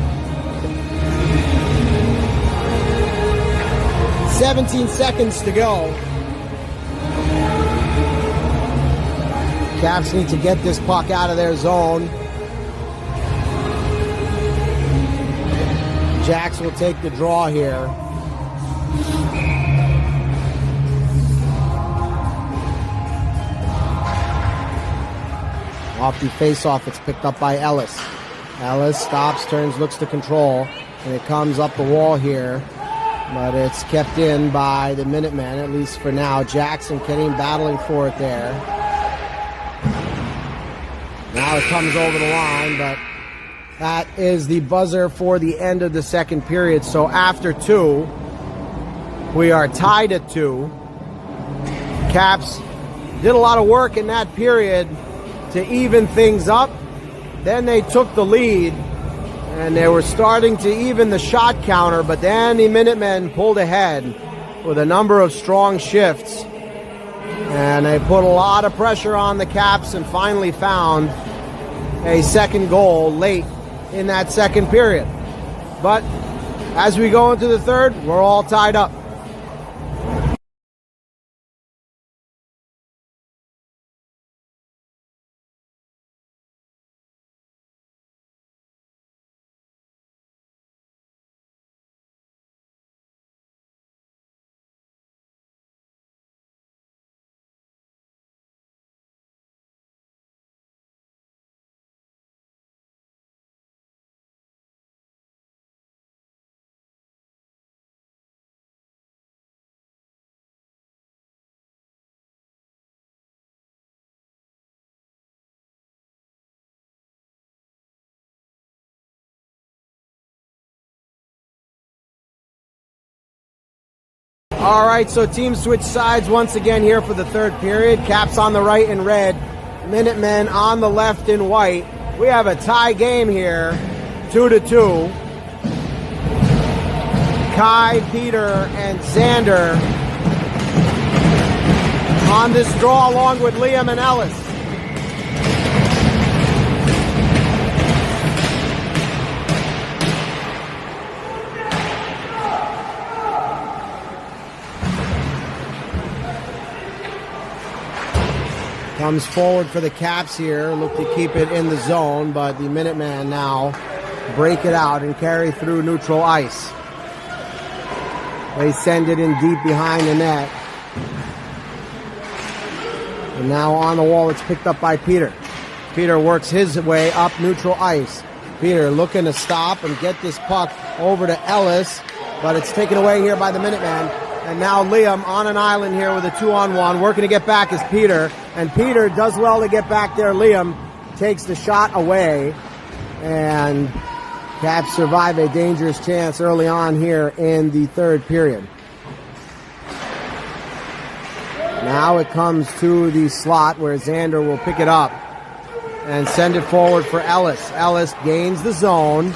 17 seconds to go. Caps need to get this puck out of their zone. Jax will take the draw here. Off the face-off, it's picked up by Ellis. Ellis stops, turns, looks to control, and it comes up the wall here. But it's kept in by the Minutemen, at least for now. Jackson, Karim battling for it there. Now it comes over the line, but that is the buzzer for the end of the second period. So after 2, we are tied at 2. Caps did a lot of work in that period to even things up. Then they took the lead, and they were starting to even the shot counter, but then the Minutemen pulled ahead with a number of strong shifts. And they put a lot of pressure on the Caps and finally found a second goal late in that second period. But as we go into the third, we're all tied up. All right, so teams switch sides once again here for the third period. Caps on the right in red, Minutemen on the left in white. We have a tie game here, 2-2. Kai, Peter, and Xander on this draw along with Liam and Ellis. Comes forward for the Caps here, look to keep it in the zone, but the Minutemen now break it out and carry through neutral ice. They send it in deep behind the net. And now on the wall, it's picked up by Peter. Peter works his way up neutral ice. Peter looking to stop and get this puck over to Ellis, but it's taken away here by the Minutemen. And now Liam on an island here with a 2-on-1. Working to get back is Peter. And Peter does well to get back there. Liam takes the shot away. And Caps survive a dangerous chance early on here in the third period. Now it comes to the slot where Xander will pick it up and send it forward for Ellis. Ellis gains the zone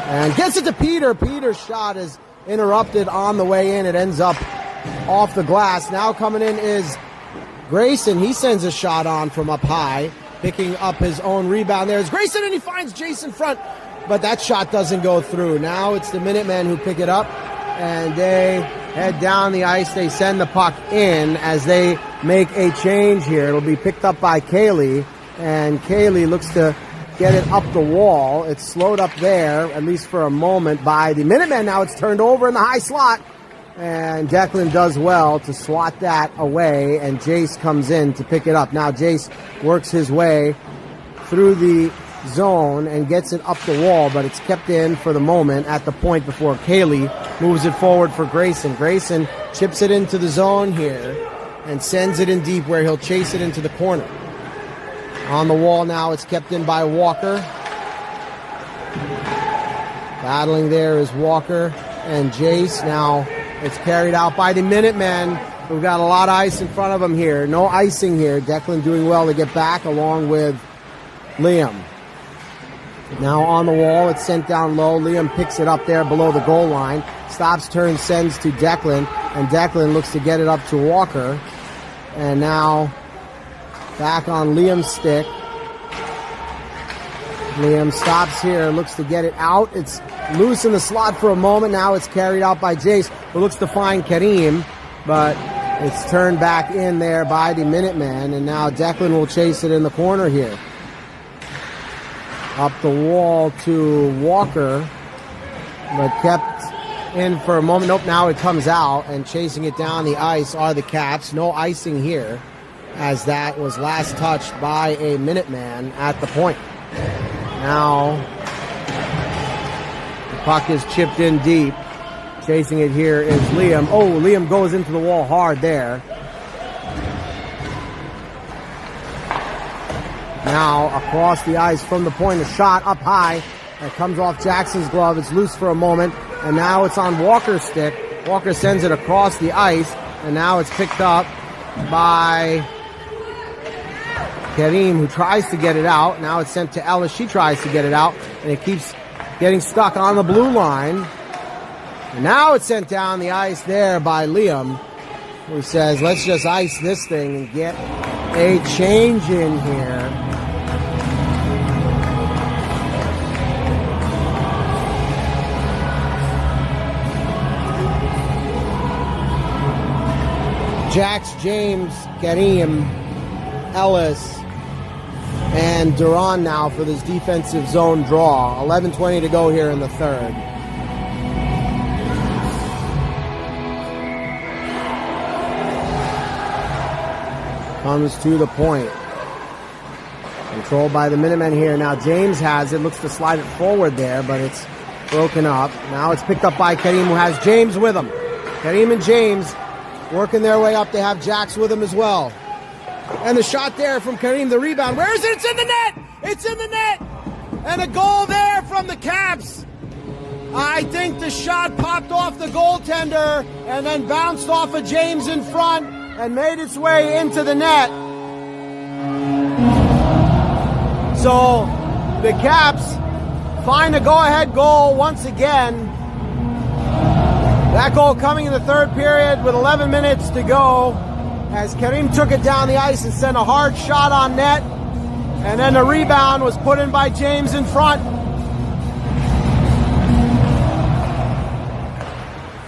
and gets it to Peter. Peter's shot is interrupted on the way in. It ends up off the glass. Now coming in is Grayson. He sends a shot on from up high, picking up his own rebound. There's Grayson, and he finds Jason front, but that shot doesn't go through. Now it's the Minutemen who pick it up, and they head down the ice. They send the puck in as they make a change here. It'll be picked up by Kaylee, and Kaylee looks to get it up the wall. It's slowed up there, at least for a moment, by the Minutemen. Now it's turned over in the high slot, and Declan does well to swat that away, and Jace comes in to pick it up. Now Jace works his way through the zone and gets it up the wall, but it's kept in for the moment at the point before Kaylee moves it forward for Grayson. Grayson chips it into the zone here and sends it in deep where he'll chase it into the corner. On the wall now, it's kept in by Walker. Battling there is Walker and Jace. Now it's carried out by the Minutemen, who've got a lot of ice in front of them here. No icing here. Declan doing well to get back along with Liam. Now on the wall, it's sent down low. Liam picks it up there below the goal line. Stops, turns, sends to Declan, and Declan looks to get it up to Walker. And now back on Liam's stick. Liam stops here, looks to get it out. It's loose in the slot for a moment. Now it's carried out by Jace, who looks to find Kareem, but it's turned back in there by the Minutemen, and now Declan will chase it in the corner here. Up the wall to Walker, but kept in for a moment. Nope, now it comes out, and chasing it down the ice are the Caps. No icing here, as that was last touched by a Minuteman at the point. Now the puck is chipped in deep. Chasing it here is Liam. Oh, Liam goes into the wall hard there. Now across the ice from the point, a shot up high. That comes off Jackson's glove. It's loose for a moment, and now it's on Walker's stick. Walker sends it across the ice, and now it's picked up by Kareem, who tries to get it out. Now it's sent to Ellis. She tries to get it out, and it keeps getting stuck on the blue line. And now it's sent down the ice there by Liam, who says, let's just ice this thing and get a change in here. Jax, James, Kareem, Ellis, and Duran now for this defensive zone draw. 11:20 to go here in the third. Comes to the point. Controlled by the Minutemen here. Now James has it. Looks to slide it forward there, but it's broken up. Now it's picked up by Kareem, who has James with him. Kareem and James working their way up. They have Jax with him as well. And the shot there from Kareem, the rebound. Where is it? It's in the net! It's in the net! And a goal there from the Caps. I think the shot popped off the goaltender and then bounced off of James in front and made its way into the net. So the Caps find a go-ahead goal once again. That goal coming in the third period with 11 minutes to go as Karim took it down the ice and sent a hard shot on net. And then the rebound was put in by James in front.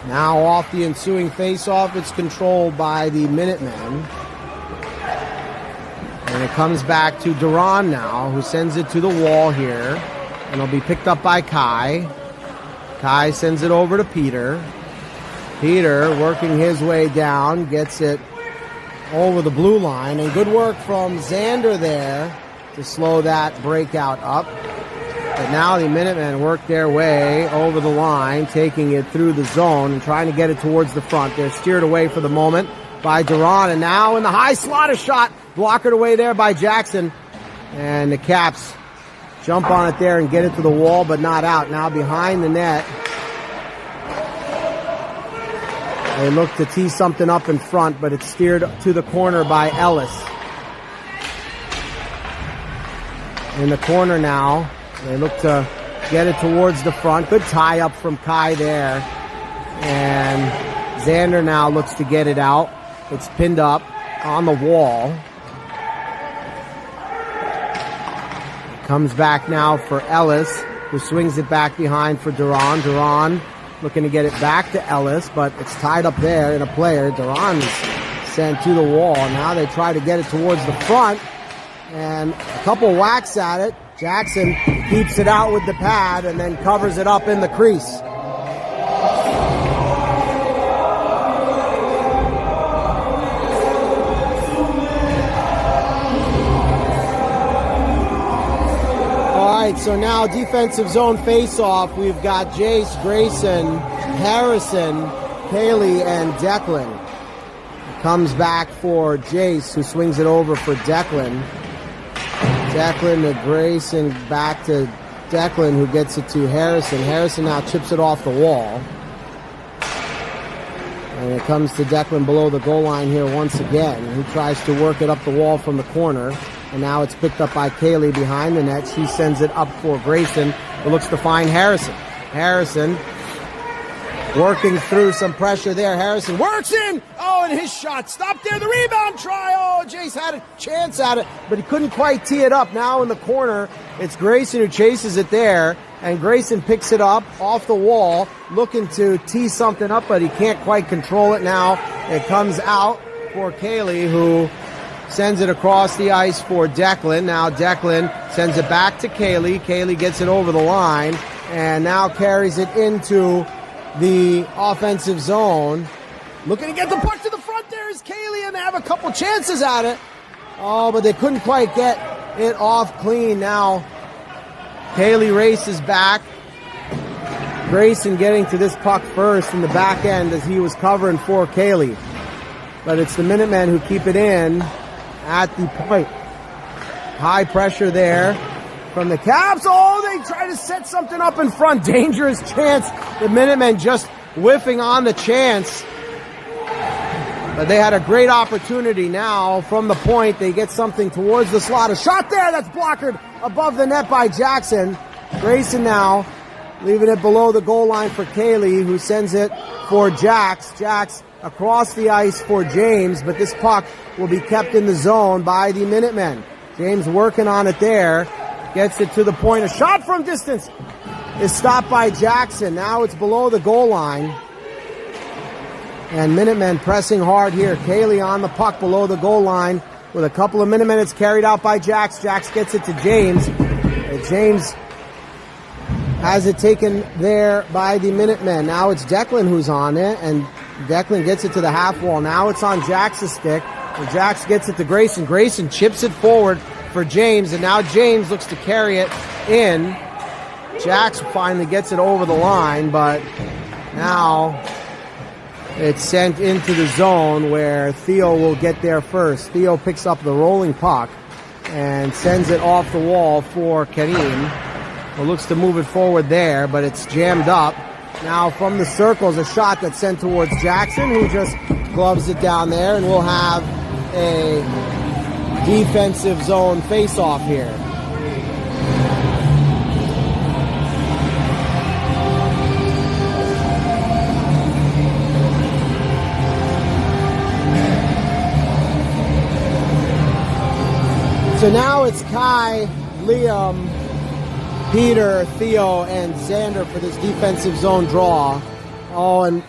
Now off the ensuing face-off, it's controlled by the Minutemen. And it comes back to Duran now, who sends it to the wall here. And it'll be picked up by Kai. Kai sends it over to Peter. Peter working his way down, gets it over the blue line. And good work from Xander there to slow that breakout up. But now the Minutemen work their way over the line, taking it through the zone and trying to get it towards the front. They're steered away for the moment by Duran. And now in the high slot, a shot blockered away there by Jackson. And the Caps jump on it there and get it to the wall, but not out. Now behind the net. They look to tee something up in front, but it's steered to the corner by Ellis. In the corner now. They look to get it towards the front. Good tie up from Kai there. And Xander now looks to get it out. It's pinned up on the wall. Comes back now for Ellis, who swings it back behind for Duran. Duran looking to get it back to Ellis, but it's tied up there in a player. Duran is sent to the wall. Now they try to get it towards the front. And a couple whacks at it. Jackson keeps it out with the pad and then covers it up in the crease. All right, so now defensive zone face-off. We've got Jace, Grayson, Harrison, Haley, and Declan. It comes back for Jace, who swings it over for Declan. Declan to Grayson, back to Declan, who gets it to Harrison. Harrison now chips it off the wall. And it comes to Declan below the goal line here once again. He tries to work it up the wall from the corner. And now it's picked up by Kaylee behind the net. She sends it up for Grayson, who looks to find Harrison. Harrison working through some pressure there. Harrison works in. Oh, and his shot stopped there. The rebound try. Oh, Jace had a chance at it, but he couldn't quite tee it up. Now in the corner, it's Grayson who chases it there, and Grayson picks it up off the wall, looking to tee something up, but he can't quite control it now. It comes out for Kaylee, who sends it across the ice for Declan. Now Declan sends it back to Kaylee. Kaylee gets it over the line, and now carries it into the offensive zone. Looking to get the puck to the front. There is Kaylee, and they have a couple chances at it. Oh, but they couldn't quite get it off clean. Now Kaylee races back. Grayson getting to this puck first in the back end as he was covering for Kaylee. But it's the Minutemen who keep it in at the point. High pressure there from the Caps. Oh, they try to set something up in front. Dangerous chance. The Minutemen just whiffing on the chance. But they had a great opportunity now from the point. They get something towards the slot. A shot there that's blocked above the net by Jackson. Grayson now leaving it below the goal line for Kaylee, who sends it for Jax. Jax across the ice for James, but this puck will be kept in the zone by the Minutemen. James working on it there. Gets it to the point. A shot from distance is stopped by Jackson. Now it's below the goal line. And Minutemen pressing hard here. Kaylee on the puck below the goal line with a couple of Minutemen. It's carried out by Jax. Jax gets it to James. James has it taken there by the Minutemen. Now it's Declan who's on it, and Declan gets it to the half wall. Now it's on Jax's stick. And Jax gets it to Grayson. Grayson chips it forward for James, and now James looks to carry it in. Jax finally gets it over the line, but now it's sent into the zone where Theo will get there first. Theo picks up the rolling puck and sends it off the wall for Karim. Well, looks to move it forward there, but it's jammed up. Now from the circles, a shot that's sent towards Jackson, who just gloves it down there, and we'll have a defensive zone face-off here. So now it's Kai, Liam, Peter, Theo, and Xander for this defensive zone draw. Oh, and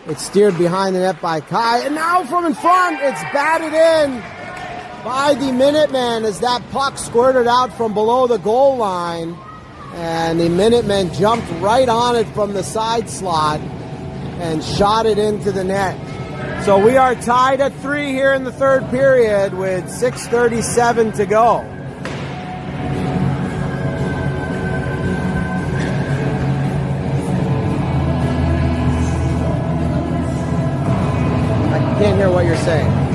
it's steered behind the net by Kai. And now from in front, it's batted in by the Minutemen as that puck squirted out from below the goal line. And the Minutemen jumped right on it from the side slot and shot it into the net. So we are tied at 3 here in the third period with 6:37 to go. I can't hear what you're saying.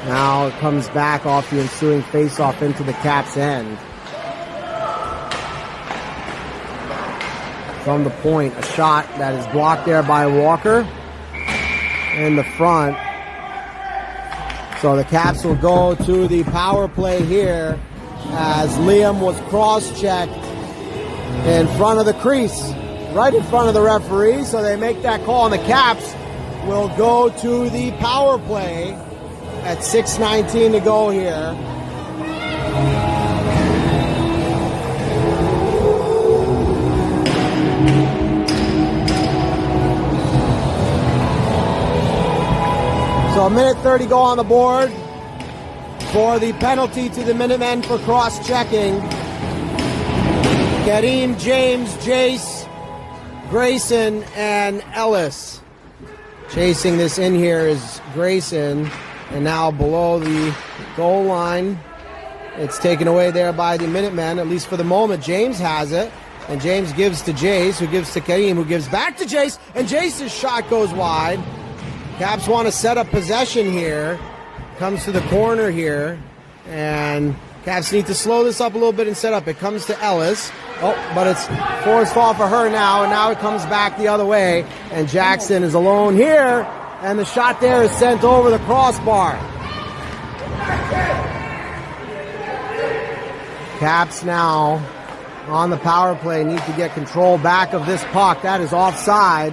Now it comes back off the ensuing face-off into the Caps' end. From the point, a shot that is blocked there by Walker in the front. So the Caps will go to the power play here as Liam was cross-checked in front of the crease, right in front of the referee. So they make that call, and the Caps will go to the power play at 6:19 to go here. So a minute 30 go on the board for the penalty to the Minutemen for cross-checking. Kareem, James, Jace, Grayson, and Ellis. Chasing this in here is Grayson. And now below the goal line, it's taken away there by the Minutemen, at least for the moment. James has it, and James gives to Jace, who gives to Kareem, who gives back to Jace, and Jace's shot goes wide. Caps want to set up possession here. Comes to the corner here, and Caps need to slow this up a little bit and set up. It comes to Ellis. Oh, but it's forced off of her now, and now it comes back the other way, and Jackson is alone here. And the shot there is sent over the crossbar. Caps now on the power play need to get control back of this puck. That is offside.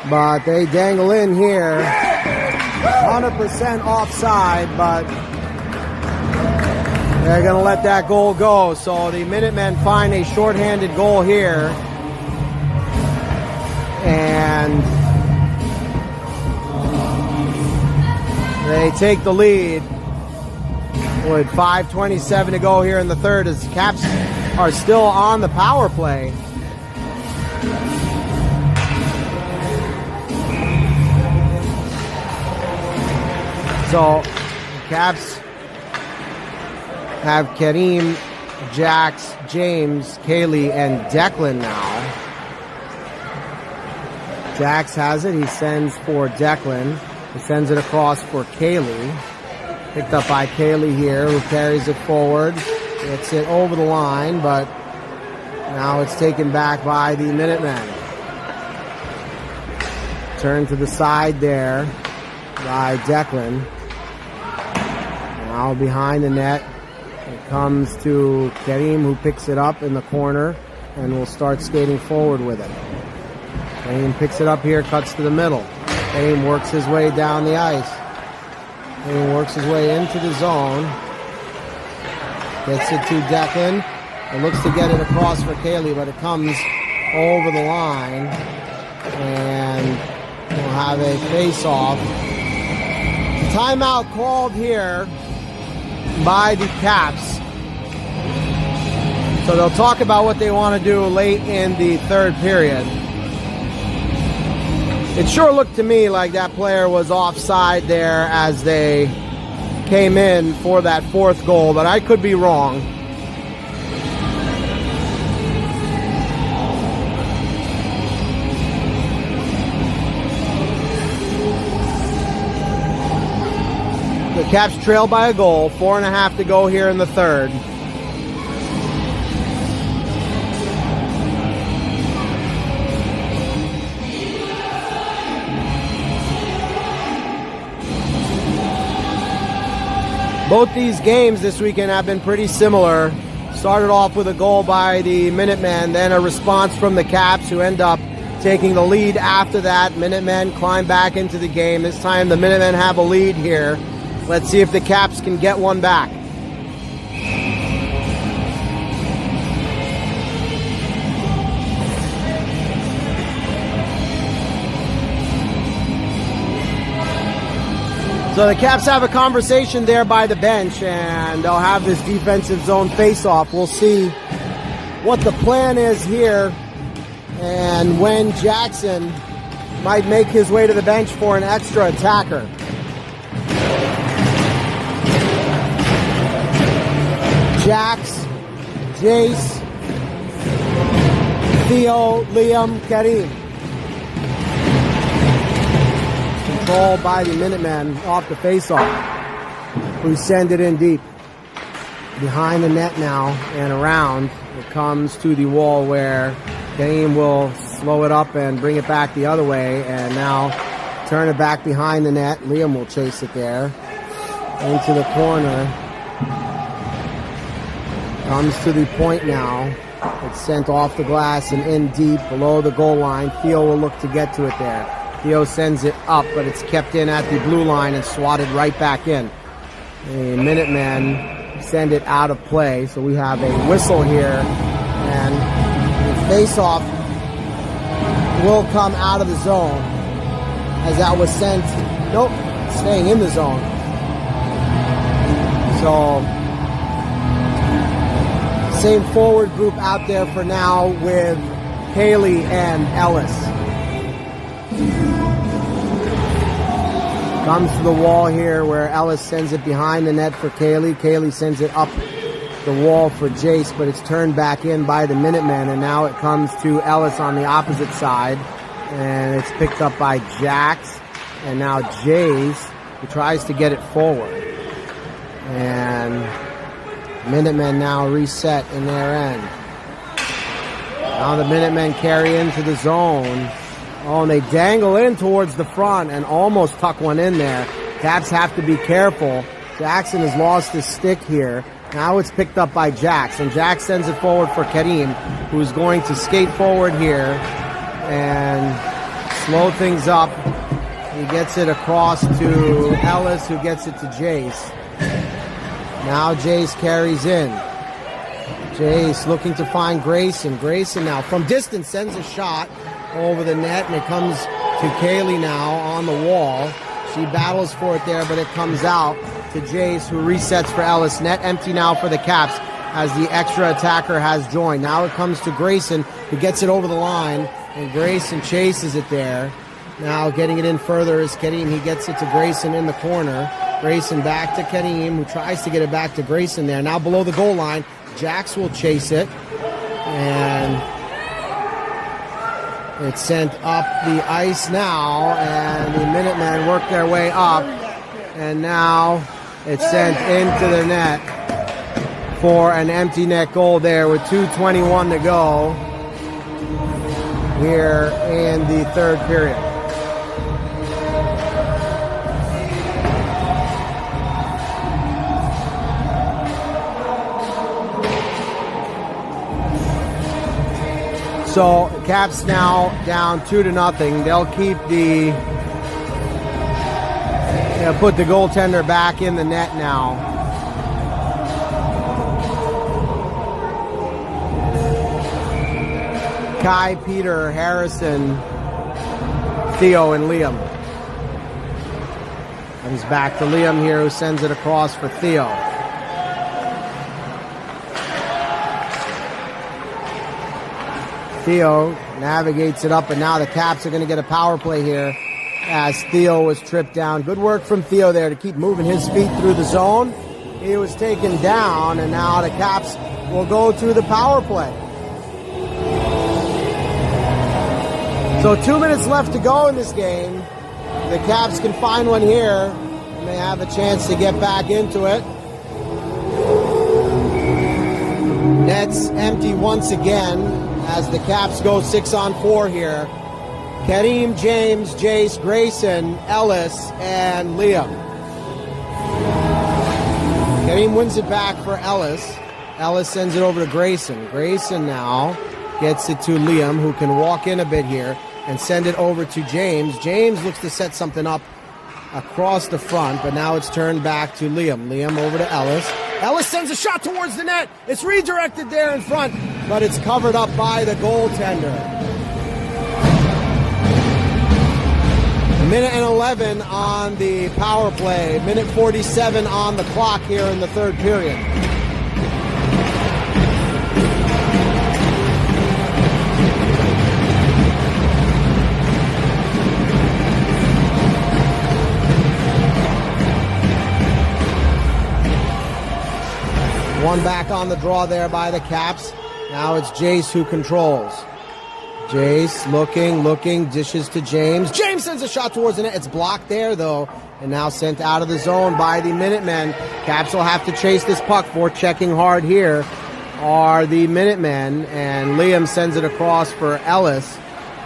But they dangle in here. 100% offside, but they're going to let that goal go. So the Minutemen find a shorthanded goal here. And they take the lead with 5:27 to go here in the third as Caps are still on the power play. So Caps have Kareem, Jax, James, Kaylee, and Declan now. Jax has it. He sends for Declan. He sends it across for Kaylee. Picked up by Kaylee here, who carries it forward. Gets it over the line, but now it's taken back by the Minutemen. Turn to the side there by Declan. Now behind the net. It comes to Kareem, who picks it up in the corner and will start skating forward with it. Kareem picks it up here, cuts to the middle. Kareem works his way down the ice. Kareem works his way into the zone. Gets it to Declan. And looks to get it across for Kaylee, but it comes over the line. And we'll have a face-off. Timeout called here by the Caps. So they'll talk about what they want to do late in the third period. It sure looked to me like that player was offside there as they came in for that fourth goal, but I could be wrong. Caps trail by a goal. 4.5 to go here in the third. Both these games this weekend have been pretty similar. Started off with a goal by the Minutemen, then a response from the Caps, who end up taking the lead after that. Minutemen climb back into the game. This time the Minutemen have a lead here. Let's see if the Caps can get one back. So the Caps have a conversation there by the bench, and they'll have this defensive zone face-off. We'll see what the plan is here, and when Jackson might make his way to the bench for an extra attacker. Jax, Jace, Theo, Liam, Karim. Controlled by the Minutemen off the face-off, who send it in deep. Behind the net now and around. It comes to the wall where Karim will slow it up and bring it back the other way, and now turn it back behind the net. Liam will chase it there into the corner. Comes to the point now. It's sent off the glass and in deep below the goal line. Theo will look to get to it there. Theo sends it up, but it's kept in at the blue line and swatted right back in. The Minutemen send it out of play, so we have a whistle here, and the face-off will come out of the zone as that was sent. Nope, staying in the zone. So, same forward group out there for now with Haley and Ellis. Comes to the wall here where Ellis sends it behind the net for Kaylee. Kaylee sends it up the wall for Jace, but it's turned back in by the Minutemen, and now it comes to Ellis on the opposite side, and it's picked up by Jax, and now Jace, who tries to get it forward. And Minutemen now reset in their end. Now the Minutemen carry into the zone. Oh, and they dangle in towards the front and almost tuck one in there. Caps have to be careful. Jackson has lost his stick here. Now it's picked up by Jax, and Jax sends it forward for Karim, who's going to skate forward here and slow things up. He gets it across to Ellis, who gets it to Jace. Now Jace carries in. Jace looking to find Grayson. Grayson now from distance sends a shot over the net, and it comes to Kaylee now on the wall. She battles for it there, but it comes out to Jace, who resets for Ellis. Net empty now for the Caps as the extra attacker has joined. Now it comes to Grayson, who gets it over the line, and Grayson chases it there. Now getting it in further is Karim. He gets it to Grayson in the corner. Grayson back to Karim, who tries to get it back to Grayson there. Now below the goal line, Jax will chase it, and it's sent up the ice now, and the Minutemen work their way up, and now it's sent into the net for an empty net goal there with 2:21 to go here in the third period. So Caps now down 2-0. They'll keep put the goaltender back in the net now. Kai, Peter, Harrison, Theo, and Liam. Comes back to Liam here, who sends it across for Theo. Theo navigates it up, and now the Caps are going to get a power play here as Theo was tripped down. Good work from Theo there to keep moving his feet through the zone. He was taken down, and now the Caps will go to the power play. So 2 minutes left to go in this game. The Caps can find one here, may have a chance to get back into it. Net's empty once again as the Caps go 6-on-4 here. Kareem, James, Jace, Grayson, Ellis, and Liam. Kareem wins it back for Ellis. Ellis sends it over to Grayson. Grayson now gets it to Liam, who can walk in a bit here and send it over to James. James looks to set something up across the front, but now it's turned back to Liam. Liam over to Ellis. Ellis sends a shot towards the net. It's redirected there in front, but it's covered up by the goaltender. Minute and 11 on the power play. Minute 47 on the clock here in the third period. One back on the draw there by the Caps. Now it's Jace who controls. Jace looking, dishes to James. James sends a shot towards the net. It's blocked there, though, and now sent out of the zone by the Minutemen. Caps will have to chase this puck. For checking hard here are the Minutemen, and Liam sends it across for Ellis.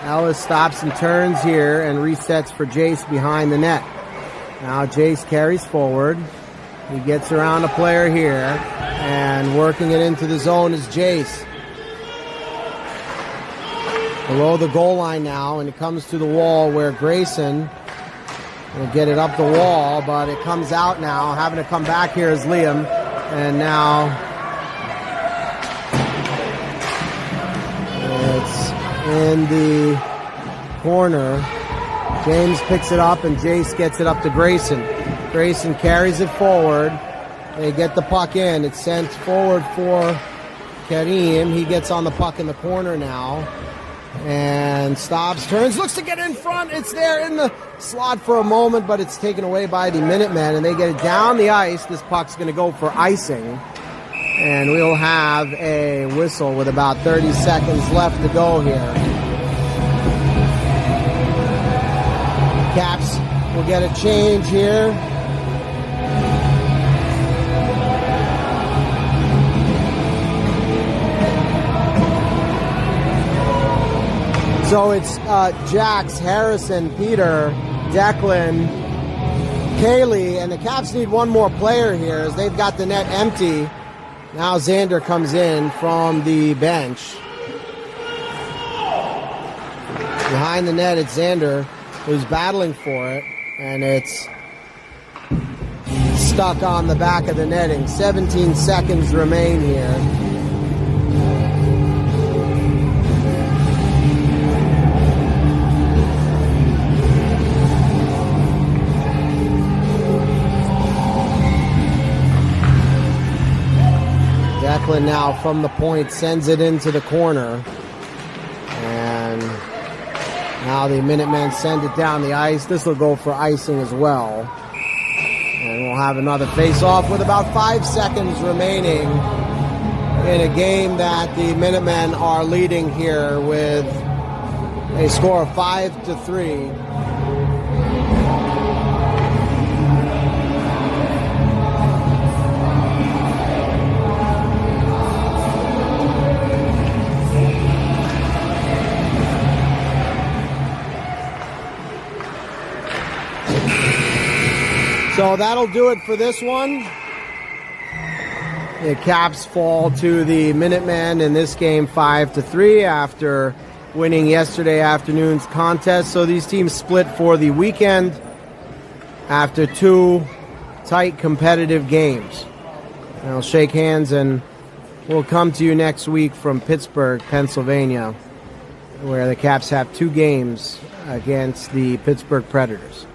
Ellis stops and turns here and resets for Jace behind the net. Now Jace carries forward. He gets around a player here, and working it into the zone is Jace. Below the goal line now, and it comes to the wall where Grayson will get it up the wall, but it comes out now. Having to come back here is Liam, and now it's in the corner. James picks it up, and Jace gets it up to Grayson. Grayson carries it forward. They get the puck in. It's sent forward for Kareem. He gets on the puck in the corner now. And stops, turns, looks to get in front. It's there in the slot for a moment, but it's taken away by the Minutemen, and they get it down the ice. This puck's going to go for icing, and we'll have a whistle with about 30 seconds left to go here. Caps will get a change here. So it's Jax, Harrison, Peter, Declan, Kaylee, and the Caps need one more player here as they've got the net empty. Now Xander comes in from the bench. Behind the net, it's Xander who's battling for it, and it's stuck on the back of the netting. 17 seconds remain here. Declan now from the point sends it into the corner, and now the Minutemen send it down the ice. This will go for icing as well, and we'll have another face-off with about 5 seconds remaining in a game that the Minutemen are leading here with a score of 5-3. So that'll do it for this one. The Caps fall to the Minutemen in this game 5-3 after winning yesterday afternoon's contest. So these teams split for the weekend after two tight competitive games. And I'll shake hands, and we'll come to you next week from Pittsburgh, Pennsylvania, where the Caps have two games against the Pittsburgh Predators.